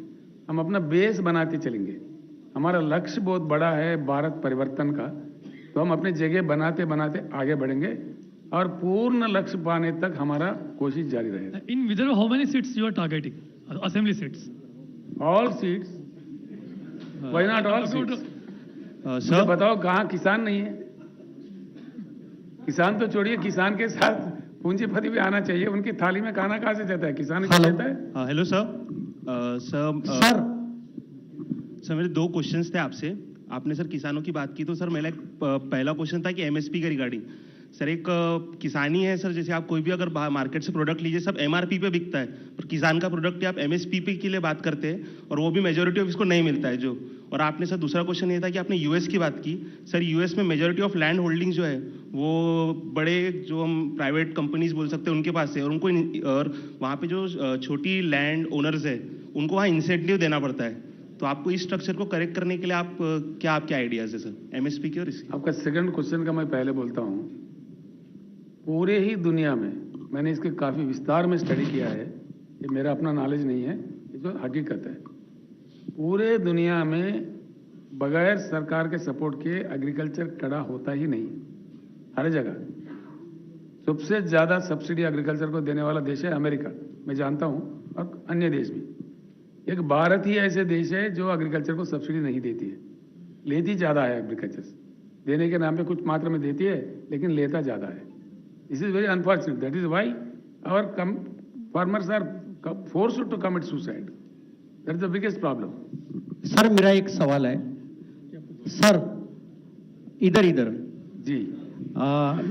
हम अपना बेस बनाते चलेंगे। हमारा लक्ष्य बहुत बड़ा है भारत परिवर्तन का, तो हम अपने जगह बनाते बनाते आगे बढ़ेंगे और पूर्ण लक्ष्य पाने तक हमारा कोशिश जारी रहेगा। In Vidarbha, how many seats you are targeting? Assembly seats? All seats. Why not all seats? मुझे बताओ कहाँ किसान नहीं है? किसान तो छोड़िए, किसान के साथ पूंजीपति भी आना चाहिए। उनकी थाली में खाना कहाँ से जाता है? किसान ही देता है। हेलो सर, सर मेरे 2 क्वेश्चंस थे आपसे। आपने सर किसानों की बात की, तो सर मेरा एक पहला क्वेश्चन था कि एमएसपी के रिगार्डिंग। सर एक किसानी है सर, जैसे आप कोई भी अगर मार्केट से प्रोडक्ट लीजिए, सब एमआरपी पे बिकता है, पर किसान का प्रोडक्ट आप एमएसपी पे के लिए बात करते हैं और वो भी मेजोरिटी ऑफ इसको नहीं मिलता है जो। और आपने सर दूसरा क्वेश्चन ये था कि आपने यूएस की बात की। सर यूएस में मेजोरिटी ऑफ लैंड होल्डिंग जो है वो बड़े जो हम प्राइवेट कंपनीज बोल सकते हैं उनके पास है, और उनको और वहाँ पे जो छोटी लैंड ओनर्स है उनको वहाँ इंसेंटिव देना पड़ता है। तो आपको इस स्ट्रक्चर को करेक्ट करने के लिए आपके आइडियाज है सर एमएसपी के और इसके? आपका सेकंड क्वेश्चन का मैं पहले बोलता हूँ, पूरे ही दुनिया में मैंने इसके काफ़ी विस्तार में स्टडी किया है, ये मेरा अपना नॉलेज नहीं है, ये जो हकीकत है। पूरे दुनिया में बगैर सरकार के सपोर्ट के एग्रीकल्चर खड़ा होता ही नहीं, हर जगह। सबसे ज़्यादा सब्सिडी एग्रीकल्चर को देने वाला देश है अमेरिका, मैं जानता हूँ, और अन्य देश भी। एक भारत ही ऐसे देश है जो एग्रीकल्चर को सब्सिडी नहीं देती है, लेती ज़्यादा है। एग्रीकल्चर देने के नाम पे कुछ मात्रा में देती है, लेकिन लेता ज़्यादा है। This is very unfortunate, that is why our farmers are forced to commit suicide, that is the biggest problem. Sir मेरा एक सवाल है सर, इधर जी।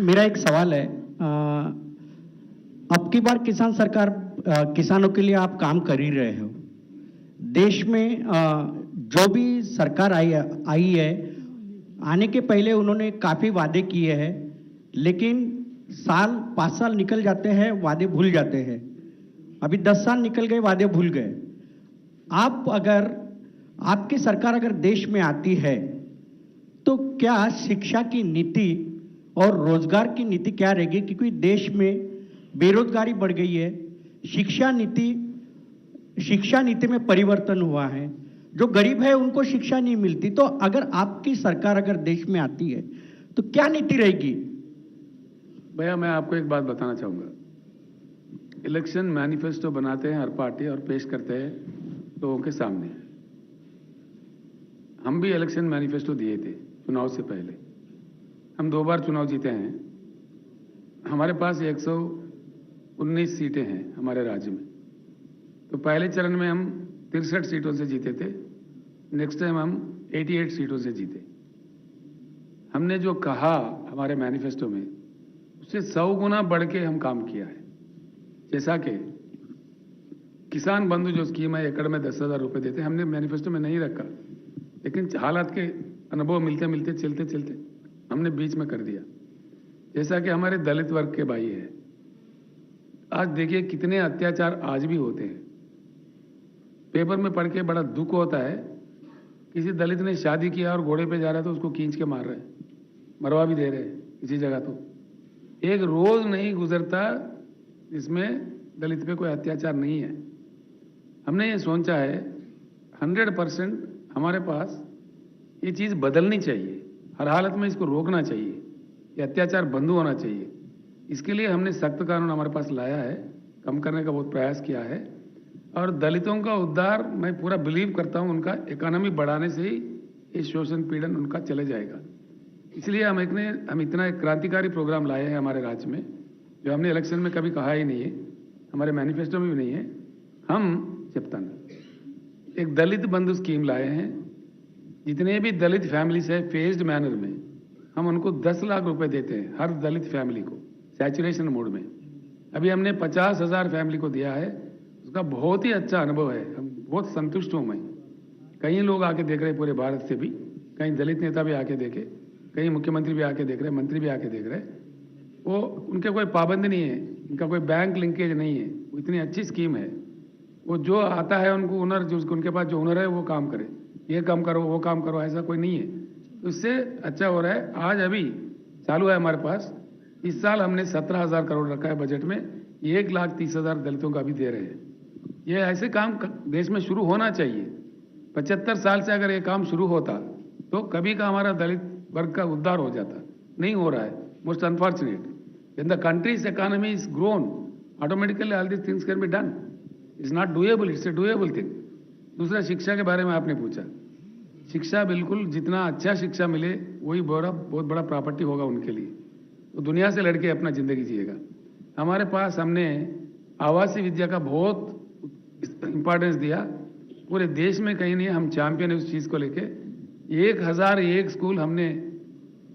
मेरा एक सवाल है, अब की बार किसान सरकार किसानों के लिए आप काम कर ही रहे हो। देश में जो भी सरकार आई है, आने के पहले उन्होंने काफ़ी वादे किए हैं, लेकिन 5 साल निकल जाते हैं, वादे भूल जाते हैं। अभी 10 साल निकल गए, वादे भूल गए। आपकी सरकार अगर देश में आती है तो क्या शिक्षा की नीति और रोजगार की नीति क्या रहेगी? क्योंकि देश में बेरोजगारी बढ़ गई है, शिक्षा नीति में परिवर्तन हुआ है, जो गरीब है उनको शिक्षा नहीं मिलती। तो अगर आपकी सरकार अगर देश में आती है तो क्या नीति रहेगी? भैया मैं आपको एक बात बताना चाहूँगा। इलेक्शन मैनिफेस्टो बनाते हैं हर पार्टी और पेश करते हैं लोगों के सामने। हम भी इलेक्शन मैनिफेस्टो दिए थे चुनाव से पहले। हम 2 बार चुनाव जीते हैं। हमारे पास 119 सीटें हैं हमारे राज्य में। तो पहले चरण में हम 63 सीटों से जीते थे, नेक्स्ट टाइम हम 88 सीटों से जीते। हमने जो कहा हमारे मैनिफेस्टो में उससे 100 गुना बढ़ के हम काम किया है। जैसा कि किसान बंधु जो स्कीम है, एकड़ में 10,000 रुपये देते, हमने मैनिफेस्टो में नहीं रखा, लेकिन हालात के अनुभव मिलते मिलते चलते चलते हमने बीच में कर दिया। जैसा कि हमारे दलित वर्ग के भाई है, आज देखिए कितने अत्याचार आज भी होते हैं। पेपर में पढ़ के बड़ा दुख होता है, किसी दलित ने शादी किया और घोड़े पे जा रहा है तो उसको खींच के मार रहे हैं, मरवा भी दे रहे हैं किसी जगह। तो एक रोज नहीं गुजरता जिसमें दलित पे कोई अत्याचार नहीं है। हमने ये सोचा है 100% हमारे पास ये चीज़ बदलनी चाहिए, हर हालत में इसको रोकना चाहिए, ये अत्याचार बंद होना चाहिए। इसके लिए हमने सख्त कानून हमारे पास लाया है, कम करने का बहुत प्रयास किया है। और दलितों का उद्धार मैं पूरा बिलीव करता हूँ, उनका इकोनॉमी बढ़ाने से ही ये शोषण पीड़न उनका चले जाएगा। इसलिए हम इतना एक क्रांतिकारी प्रोग्राम लाए हैं हमारे राज्य में, जो हमने इलेक्शन में कभी कहा ही नहीं है, हमारे मैनिफेस्टो में भी नहीं है। हम एक दलित बंधु स्कीम लाए हैं। जितने भी दलित फैमिलीज है, फेज्ड मैनर में हम उनको 10 लाख रुपए देते हैं हर दलित फैमिली को, सैचुरेशन मोड में। अभी हमने 50,000 फैमिली को दिया है, उसका बहुत ही अच्छा अनुभव है, हम बहुत संतुष्ट हूँ मैं। कई लोग आके देख रहे पूरे भारत से भी, कई दलित नेता भी आके देखे, कई मुख्यमंत्री भी आके देख रहे, मंत्री भी आके देख रहे। वो उनके कोई पाबंदी नहीं है, उनका कोई बैंक लिंकेज नहीं है, वो इतनी अच्छी स्कीम है। वो जो आता है उनको हुनर, जो उनके पास जो हुनर है वो काम करे, ये काम करो वो काम करो, ऐसा कोई नहीं है। तो इससे अच्छा हो रहा है। आज अभी चालू है हमारे पास, इस साल हमने 17,000 करोड़ रखा है बजट में, 1,30,000 दलितों का भी दे रहे हैं। ये ऐसे काम देश में शुरू होना चाहिए। 75 साल से अगर ये काम शुरू होता तो कभी का हमारा दलित वर्ग का उद्धार हो जाता, नहीं हो रहा है। Most unfortunate, when the countries economy is grown, automatically all this things can be done. It's not doable, it's a doable thing. दूसरा, शिक्षा के बारे में आपने पूछा। शिक्षा बिल्कुल, जितना अच्छा शिक्षा मिले वही बहुत बड़ा प्रॉपर्टी होगा उनके लिए, तो दुनिया से लड़के अपना जिंदगी जिएगा। हमारे पास हमने आवासीय विद्या का बहुत इंपॉर्टेंस दिया, पूरे देश में कहीं नहीं, हम चैंपियन है उस चीज़ को लेके। 1001 स्कूल हमने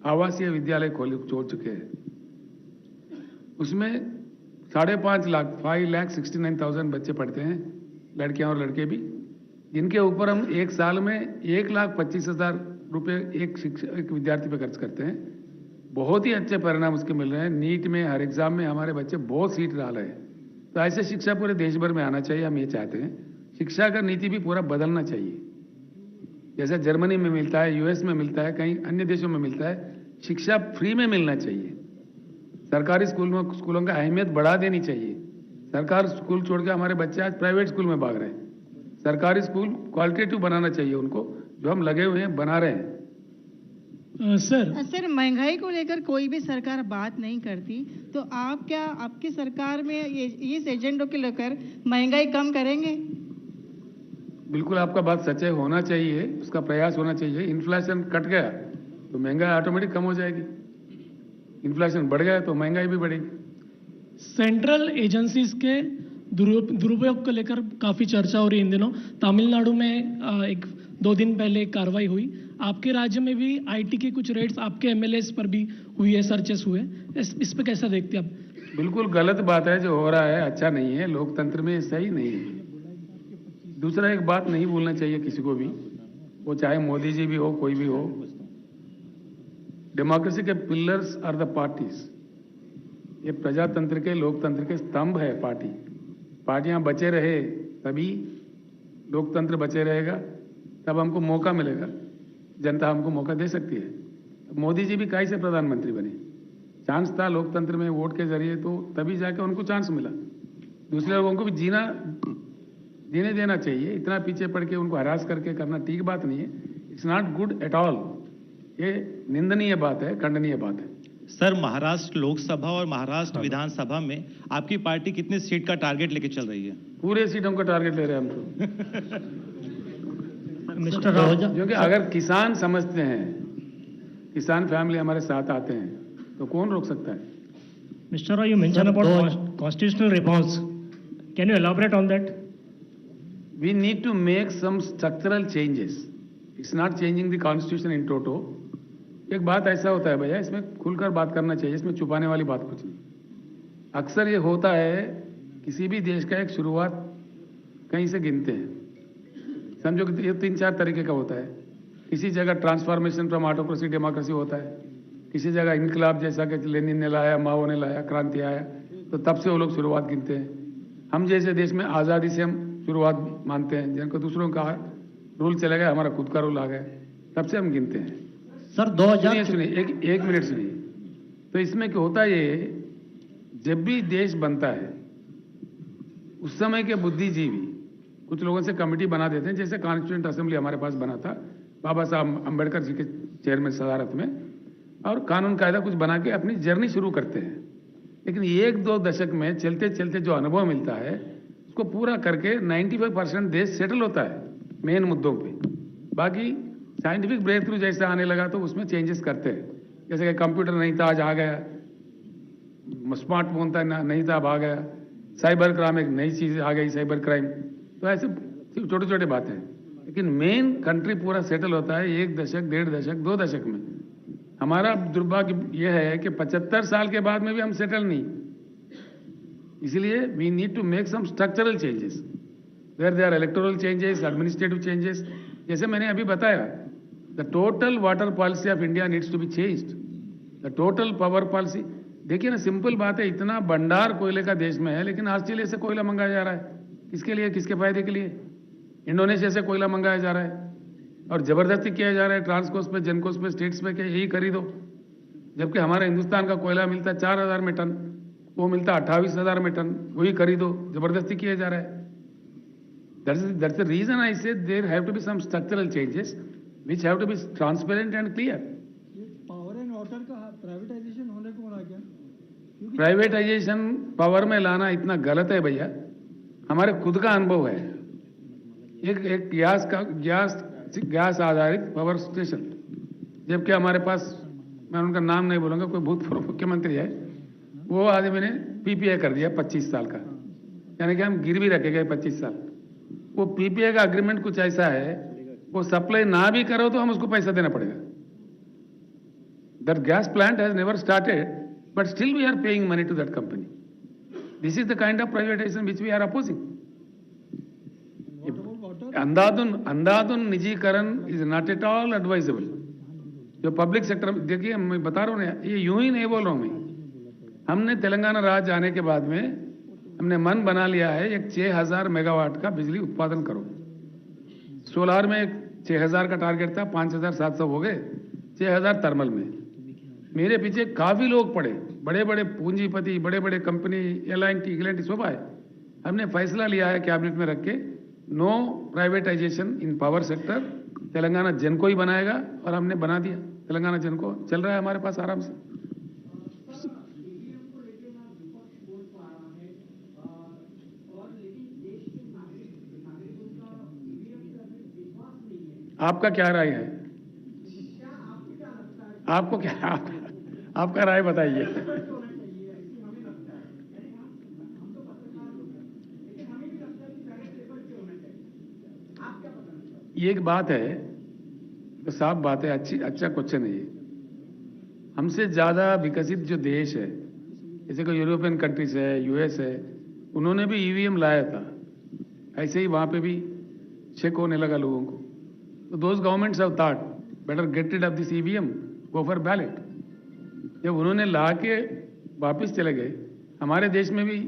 आवासीय विद्यालय छोड़ चुके हैं। उसमें 5.5 लाख 5,69,000 बच्चे पढ़ते हैं, लड़कियां और लड़के भी, जिनके ऊपर हम एक साल में 1,25,000 रुपये एक विद्यार्थी पे खर्च करते हैं। बहुत ही अच्छे परिणाम उसके मिल रहे हैं। नीट में, हर एग्जाम में हमारे बच्चे बहुत सीट डाल रहे हैं। तो ऐसे शिक्षा पूरे देश भर में आना चाहिए, हम ये चाहते हैं। शिक्षा का नीति भी पूरा बदलना चाहिए, जैसे जर्मनी में मिलता है, यूएस में मिलता है, कई अन्य देशों में मिलता है। शिक्षा फ्री में मिलना चाहिए। सरकारी स्कूलों का अहमियत बढ़ा देनी चाहिए। सरकार स्कूल छोड़ के हमारे बच्चे आज प्राइवेट स्कूल में भाग रहे हैं। सरकारी स्कूल क्वालिटेटिव बनाना चाहिए उनको, जो हम लगे हुए हैं बना रहे हैं। सर, महंगाई को लेकर कोई भी सरकार बात नहीं करती, तो आप क्या आपकी सरकार में इस एजेंडों के लेकर महंगाई कम करेंगे? बिल्कुल, आपका बात सच है, होना चाहिए, उसका प्रयास होना चाहिए। इन्फ्लेशन कट गया तो महंगाई ऑटोमेटिक कम हो जाएगी, इन्फ्लेशन बढ़ गया तो महंगाई भी बढ़ेगी। सेंट्रल एजेंसीज के दुरुपयोग को लेकर काफ़ी चर्चा हो रही है इन दिनों। तमिलनाडु में 2 दिन पहले एक कार्रवाई हुई। आपके राज्य में भी आईटी के कुछ रेड्स आपके एमएलएस पर भी हुई है, सर्चेस हुए। इस पे कैसा देखते हैं आप? बिल्कुल गलत बात है जो हो रहा है, अच्छा नहीं है, लोकतंत्र में सही नहीं है। दूसरा एक बात नहीं भूलना चाहिए किसी को भी, वो चाहे मोदी जी भी हो, कोई भी हो, डेमोक्रेसी के पिलर्स आर द पार्टीज। ये प्रजातंत्र के, लोकतंत्र के स्तंभ है पार्टी। पार्टियां बचे रहे तभी लोकतंत्र बचे रहेगा, तब हमको मौका मिलेगा, जनता हमको मौका दे सकती है। मोदी जी भी काहे से प्रधानमंत्री बने? चांस था लोकतंत्र में वोट के जरिए, तो तभी जाके उनको चांस मिला। दूसरे लोगों को भी जीने देना चाहिए। इतना पीछे पड़ के उनको हरास करके करना ठीक बात नहीं है। It's not good at all. ये निंदनीय बात है, खंडनीय बात है। सर, महाराष्ट्र लोकसभा और महाराष्ट्र विधानसभा में आपकी पार्टी कितने सीट का टारगेट लेके चल रही है? पूरे सीटों का टारगेट ले रहे हैं हम तो। मिस्टर राव, क्योंकि अगर किसान समझते हैं, किसान फैमिली हमारे साथ आते हैं, तो कौन रोक सकता है? Mr. Rao, you mentioned about constitutional reforms. Can you elaborate on that? We need to make some structural changes. It's not changing the constitution in toto. एक बात ऐसा होता है भैया, इसमें खुलकर बात करना चाहिए, इसमें छुपाने वाली बात कुछ नहीं। अक्सर ये होता है, किसी भी देश का एक शुरुआत कहीं से गिनते हैं। समझो कि ये 3-4 तरीके का होता है। किसी जगह ट्रांसफॉर्मेशन फ्रॉम ऑटोक्रेसी डेमोक्रेसी होता है, किसी जगह इनकलाब जैसा कि लेनिन ने लाया, माओ ने लाया, क्रांति आया, तो तब से वो लोग शुरुआत गिनते हैं। हम जैसे देश में आज़ादी से हम शुरुआत मानते हैं, जिनको दूसरों का रूल चला गया, हमारा खुद का रूल आ गया, तब से हम गिनते हैं। सर 2000 सुनिए, एक मिनट सुनिए। तो इसमें क्या होता है, ये जब भी देश बनता है उस समय के बुद्धिजीवी कुछ लोगों से कमेटी बना देते हैं, जैसे कॉन्स्टिट्यूएंट असेंबली हमारे पास बना था बाबा साहब अम्बेडकर जी के चेयरमैन सदारत में, और कानून कायदा कुछ बना के अपनी जर्नी शुरू करते हैं। लेकिन 1-2 दशक में चलते चलते जो अनुभव मिलता है, उसको पूरा करके 95% देश सेटल होता है मेन मुद्दों पे। बाकी साइंटिफिक ब्रेक थ्रू जैसे आने लगा तो उसमें चेंजेस करते हैं। जैसे कि कंप्यूटर नहीं था, आज आ गया, स्मार्टफोन था नहीं था, अब आ गया, साइबर क्राइम एक नई चीज़ आ गई, साइबर क्राइम। तो ऐसे छोटे छोटे बातें हैं, लेकिन मेन कंट्री पूरा सेटल होता है 1 दशक, 1.5 दशक, 2 दशक में। हमारा दुर्भाग्य यह है कि 75 साल के बाद में भी हम सेटल नहीं। इसलिए we need to make some structural changes, where they are electoral changes, administrative changes. जैसे मैंने अभी बताया, the total water policy of India needs to be changed, the total power policy. देखिए ना, सिंपल बात है, इतना भंडार कोयले का देश में है, लेकिन ऑस्ट्रेलिया से कोयला मंगाया जा रहा है। किसके लिए, किसके फायदे के लिए? इंडोनेशिया से कोयला मंगाया जा रहा है और जबरदस्ती किया जा रहा है ट्रांसकोस पे, जेनकोस पे, स्टेट्स पे, कि यही खरीदो। जबकि हमारे हिंदुस्तान का कोयला मिलता 4000 में टन, वो मिलता 28,000 में टन, वही खरीदो, जबरदस्ती किया जा रहा है। That's the reason I said there have to be some structural changes which have to be transparent and clear. Power and water का प्राइवेटाइजेशन होने को रहा क्या? प्राइवेटाइजेशन पावर में लाना इतना गलत है भैया। हमारे खुद का अनुभव है, एक गैस आधारित पावर स्टेशन, जबकि हमारे पास, मैं उनका नाम नहीं बोलूंगा, कोई भूतपूर्व मुख्यमंत्री है, वो आदमी ने पीपीए कर दिया 25 साल का, यानी कि हम गिरवी रखे गए 25 साल। वो पीपीए का अग्रीमेंट कुछ ऐसा है, वो सप्लाई ना भी करो तो हम उसको पैसा देना पड़ेगा। That gas plant has never started, but still we are paying money to that company. This is the kind of privatisation which we are opposing. अंधाधुन निजीकरण is not at all advisable. जो पब्लिक सेक्टर, देखिए मैं बता रहा हूँ ना, ये यूं ही नहीं बोल रहा हूँ मैं। हमने तेलंगाना राज्य आने के बाद में हमने मन बना लिया है, एक 6000 मेगावाट का बिजली उत्पादन करो। सोलार में 6000 का टारगेट था, 5700 हो गए, 6000 थर्मल में। मेरे पीछे काफी लोग पड़े, बड़े बड़े पूंजीपति, बड़े बड़े कंपनी, एल&टी सब आए। हमने फैसला लिया है कैबिनेट में रख के, नो प्राइवेटाइजेशन इन पावर सेक्टर। तेलंगाना जेनको ही बनाएगा, और हमने बना दिया। तेलंगाना जेनको चल रहा है हमारे पास आराम से। आपका क्या राय है? आपको क्या, आपका राय बताइए। ये एक बात है, तो साफ बात है, अच्छा क्वेश्चन है ये। हमसे ज्यादा विकसित जो देश है जैसे कोई यूरोपियन कंट्रीज है, यूएस है, उन्होंने भी ईवीएम लाया था, ऐसे ही वहाँ पे भी चेक होने लगा लोगों को। तो those governments have thought better get rid of this EVM, go for ballot. जब उन्होंने ला के वापस चले गए, हमारे देश में भी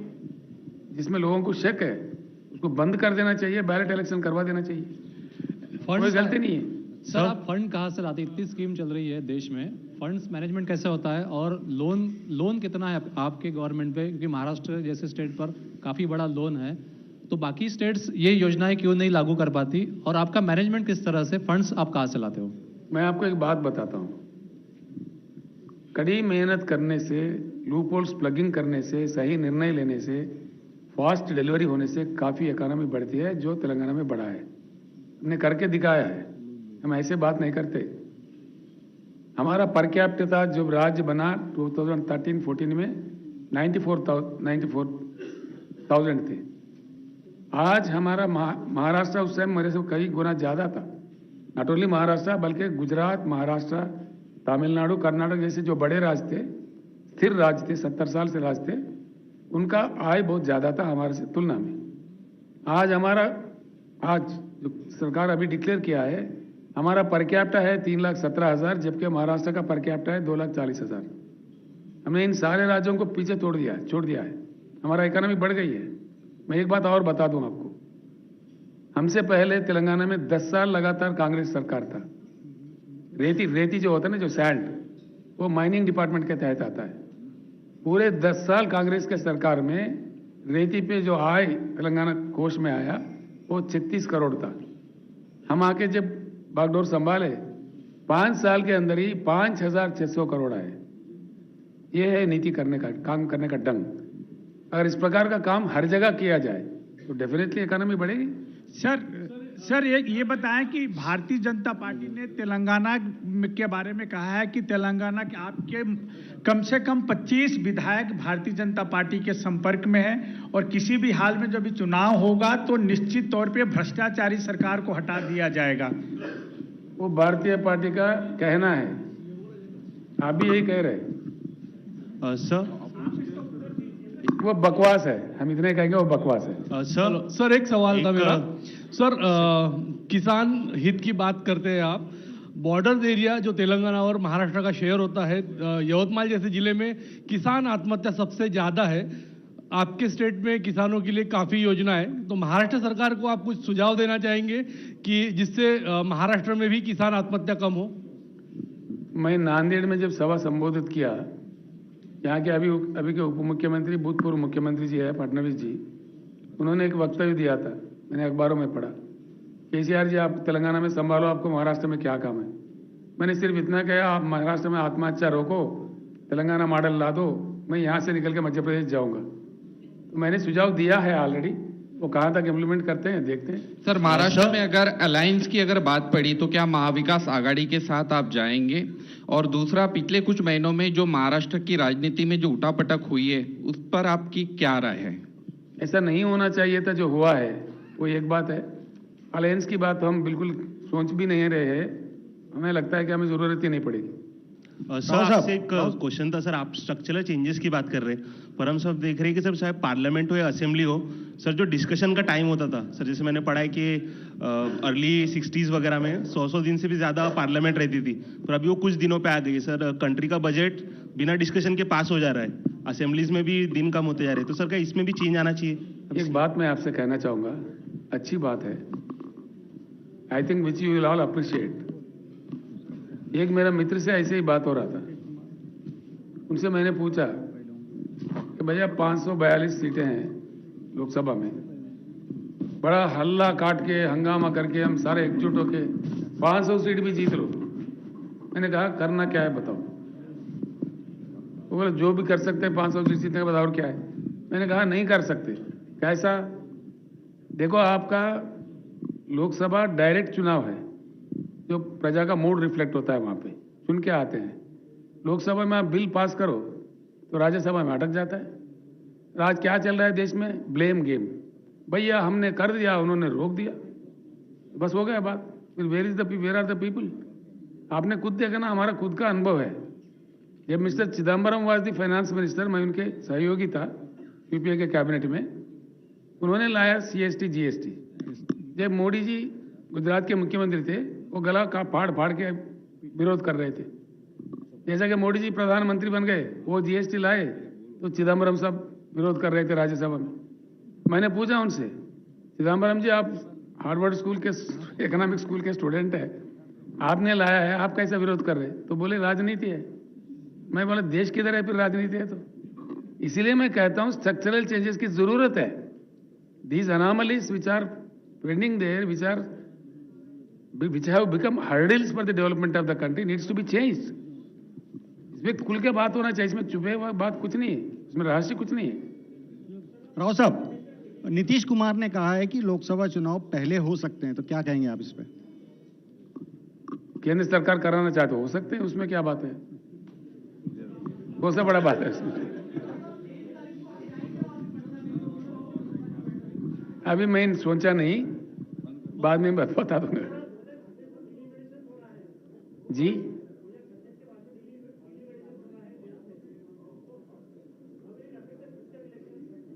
जिसमें लोगों को शक है उसको बंद कर देना चाहिए, बैलेट इलेक्शन करवा देना चाहिए, कोई गलती नहीं है। सर आप फंड कहाँ से लाते? इतनी स्कीम चल रही है देश में, फंड्स मैनेजमेंट कैसे होता है और लोन कितना है आपके गवर्नमेंट पे? क्योंकि महाराष्ट्र जैसे स्टेट पर काफ़ी बड़ा लोन है, तो बाकी स्टेट्स ये योजनाएं क्यों नहीं लागू कर पाती? और आपका मैनेजमेंट किस तरह से, फंड्स आप कहाँ से लाते हो? मैं आपको एक बात बताता हूँ, कड़ी मेहनत करने से, लूप होल्स प्लगिंग करने से, सही निर्णय लेने से, फास्ट डिलीवरी होने से काफ़ी इकोनॉमी बढ़ती है, जो तेलंगाना में बढ़ा है, हमने करके दिखाया है। हम ऐसे बात नहीं करते। हमारा पर कैपिटा था जब राज्य बना 2013-14 में 94,000 थे। आज हमारा महाराष्ट्र उस टाइम मेरे से कई गुना ज़्यादा था। नॉट ओनली महाराष्ट्र बल्कि गुजरात, महाराष्ट्र, तमिलनाडु, कर्नाटक जैसे जो बड़े राज्य थे, स्थिर राज्य थे, 70 साल से राज्य थे, उनका आय बहुत ज़्यादा था हमारे से तुलना में। आज जो सरकार अभी डिक्लेयर किया है, हमारा पर कैपिटा है 3,17,000, जबकि महाराष्ट्र का पर कैपिटा है 2,40,000। हमने इन सारे राज्यों को पीछे छोड़ दिया है। हमारा इकोनॉमी बढ़ गई है। मैं एक बात और बता दूं आपको, हमसे पहले तेलंगाना में 10 साल लगातार कांग्रेस सरकार था। रेती जो होता है ना, जो सैंड, वो माइनिंग डिपार्टमेंट के तहत आता है। पूरे 10 साल कांग्रेस के सरकार में रेती पे जो आय तेलंगाना कोष में आया वो 36 करोड़ था। हम आके जब बागडोर संभाले, 5 साल के अंदर ही 5,600 करोड़ आए। ये है नीति करने का, काम करने का ढंग। अगर इस प्रकार का काम हर जगह किया जाए तो डेफिनेटली इकोनॉमी बढ़ेगी। सर ये बताएं कि भारतीय जनता पार्टी ने तेलंगाना के बारे में कहा है कि तेलंगाना के आपके कम से कम 25 विधायक भारतीय जनता पार्टी के संपर्क में हैं और किसी भी हाल में जब भी चुनाव होगा तो निश्चित तौर पे भ्रष्टाचारी सरकार को हटा दिया जाएगा। वो भारतीय पार्टी का कहना है, आप भी यही कह रहे हैं। सर वो बकवास है, हम इतने कहेंगे वो बकवास है। सर एक सवाल था मेरा। सर किसान हित की बात करते हैं आप, बॉर्डर एरिया जो तेलंगाना और महाराष्ट्र का शेयर होता है, यवतमाल जैसे जिले में किसान आत्महत्या सबसे ज़्यादा है। आपके स्टेट में किसानों के लिए काफ़ी योजना है, तो महाराष्ट्र सरकार को आप कुछ सुझाव देना चाहेंगे कि जिससे महाराष्ट्र में भी किसान आत्महत्या कम हो? मैं नांदेड़ में जब सभा संबोधित किया, यहाँ के अभी के उप मुख्यमंत्री, भूतपूर्व मुख्यमंत्री जी है फडणवीस जी, उन्होंने एक वक्तव्य दिया था, मैंने अखबारों में पढ़ा, केसीआर जी आप तेलंगाना में संभालो, आपको महाराष्ट्र में क्या काम है। मैंने सिर्फ इतना कहा, आप महाराष्ट्र में आत्महत्या रोको, तेलंगाना मॉडल ला दो, मैं यहाँ से निकल के मध्य प्रदेश जाऊँगा। तो मैंने सुझाव दिया है ऑलरेडी, वो कहाँ तक इम्प्लीमेंट करते हैं देखते हैं। सर महाराष्ट्र में अगर अलायंस की अगर बात पड़ी तो क्या महाविकास आघाड़ी के साथ आप जाएंगे? और दूसरा, पिछले कुछ महीनों में जो महाराष्ट्र की राजनीति में जो उठापटक हुई है उस पर आपकी क्या राय है? ऐसा नहीं होना चाहिए था जो हुआ है, वो एक बात है। अलायंस की बात हम बिल्कुल सोच भी नहीं रहे हैं, हमें लगता है कि हमें जरूरत ही नहीं पड़ेगी। सर आपसे एक क्वेश्चन था सर, आप स्ट्रक्चरल चेंजेस की बात कर रहे हैं, पर हम सब देख रहे हैं कि सर चाहे पार्लियामेंट हो या असेंबली हो, सर जो डिस्कशन का टाइम होता था, सर जैसे मैंने पढ़ा है कि अर्ली 60s वगैरह में 100 दिन से भी ज़्यादा पार्लियामेंट रहती थी, पर अभी वो कुछ दिनों पे आ गई है। सर कंट्री का बजट बिना डिस्कशन के पास हो जा रहा है, असेंबलीज में भी दिन कम होते जा रहे हैं, तो सर क्या इसमें भी चेंज आना चाहिए? एक बात मैं आपसे कहना चाहूँगा, अच्छी बात है, I think which you will all appreciate. एक मेरा मित्र से ऐसे ही बात हो रहा था, उनसे मैंने पूछा कि भैया 542 सीटें हैं लोकसभा में, बड़ा हल्ला काट के हंगामा करके हम सारे एकजुट होके 500 सीट भी जीत लो। मैंने कहा करना क्या है बताओ? वो बोले जो भी कर सकते हैं 500 सीटें के बाद और क्या है। मैंने कहा नहीं कर सकते। कैसा? देखो आपका लोकसभा डायरेक्ट चुनाव है, जो प्रजा का मूड रिफ्लेक्ट होता है, वहाँ पे चुन के आते हैं। लोकसभा में आप बिल पास करो तो राज्यसभा में अटक जाता है। आज क्या चल रहा है देश में? Blame game. भैया हमने कर दिया, उन्होंने रोक दिया, बस हो गया बात। फिर वेयर आर द पीपल? आपने खुद देखा ना, हमारा खुद का अनुभव है। जब mister Chidambaram was the finance minister, मैं उनके सहयोगी था यूपीए के कैबिनेट में, उन्होंने लाया CST GST। जब मोदी जी गुजरात के मुख्यमंत्री थे, वो गला का फाड़ फाड़ के विरोध कर रहे थे। जैसा कि मोदी जी प्रधानमंत्री बन गए, वो GST लाए तो चिदम्बरम सब विरोध कर रहे थे राज्यसभा में। मैंने पूछा उनसे, चिदम्बरम जी आप हार्वर्ड स्कूल के इकोनॉमिक स्कूल के स्टूडेंट है, आपने लाया है, आप कैसा विरोध कर रहे हैं? तो बोले राजनीति है। मैं बोला देश किधर है फिर राजनीति है? तो इसीलिए मैं कहता हूं स्ट्रक्चरल चेंजेस की जरूरत है। These anomalies which are pending there, which have become hurdles for the development of the country needs to be changed। इसमें खुल के बात होना चाहिए, इसमें छुपे हुआ बात कुछ नहीं है, इसमें रहस्य कुछ नहीं है। राव साहब, नीतीश कुमार ने कहा है कि लोकसभा चुनाव पहले हो सकते हैं, तो क्या कहेंगे आप इस पे? केंद्र सरकार कराना चाहते हो सकते हैं, उसमें क्या बात है? कौन सा बड़ा बात है इसमें? अभी मैं सोचा नहीं, बाद में बता दूंगा जी।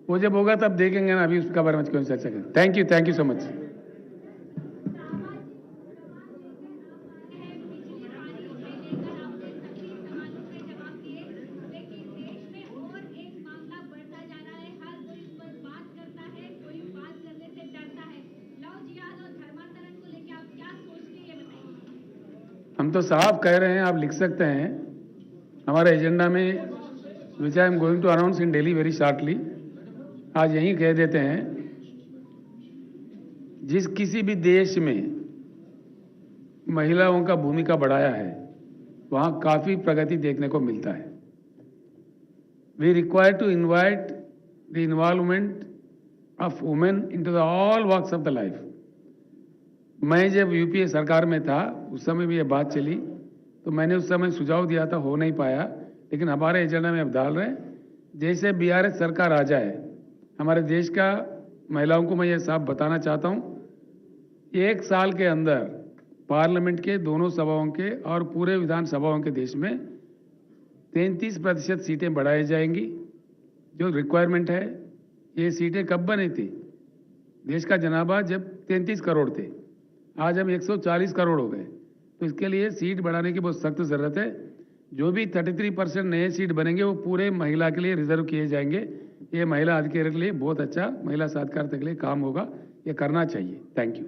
वो जब होगा तब देखेंगे ना, अभी उसका बारे में क्यों चर्चा करें। Thank you so much. हम तो साफ कह रहे हैं, आप लिख सकते हैं हमारे एजेंडा में, which I am going to announce in Delhi very shortly. आज यहीं कह देते हैं, जिस किसी भी देश में महिलाओं का भूमिका बढ़ाया है, वहां काफी प्रगति देखने को मिलता है। We require to invite the involvement of women into the all walks of the life. मैं जब यूपीए सरकार में था, उस समय भी ये बात चली, तो मैंने उस समय सुझाव दिया था, हो नहीं पाया, लेकिन हमारे एजेंडा में अब डाल रहे हैं। जैसे BRS सरकार आ जाए, हमारे देश का महिलाओं को मैं ये साफ बताना चाहता हूँ, 1 साल के अंदर पार्लियामेंट के दोनों सभाओं के और पूरे विधानसभाओं के देश में 33% सीटें बढ़ाई जाएंगी, जो रिक्वायरमेंट है। ये सीटें कब बनी थी? देश का जनाभा जब 33 करोड़ थे, आज हम 140 करोड़ हो गए, तो इसके लिए सीट बढ़ाने की बहुत सख्त जरूरत है। जो भी 33% नए सीट बनेंगे वो पूरे महिला के लिए रिजर्व किए जाएंगे। ये महिला अधिकारी के लिए बहुत अच्छा, महिला साक्षरता के लिए काम होगा, ये करना चाहिए। Thank you.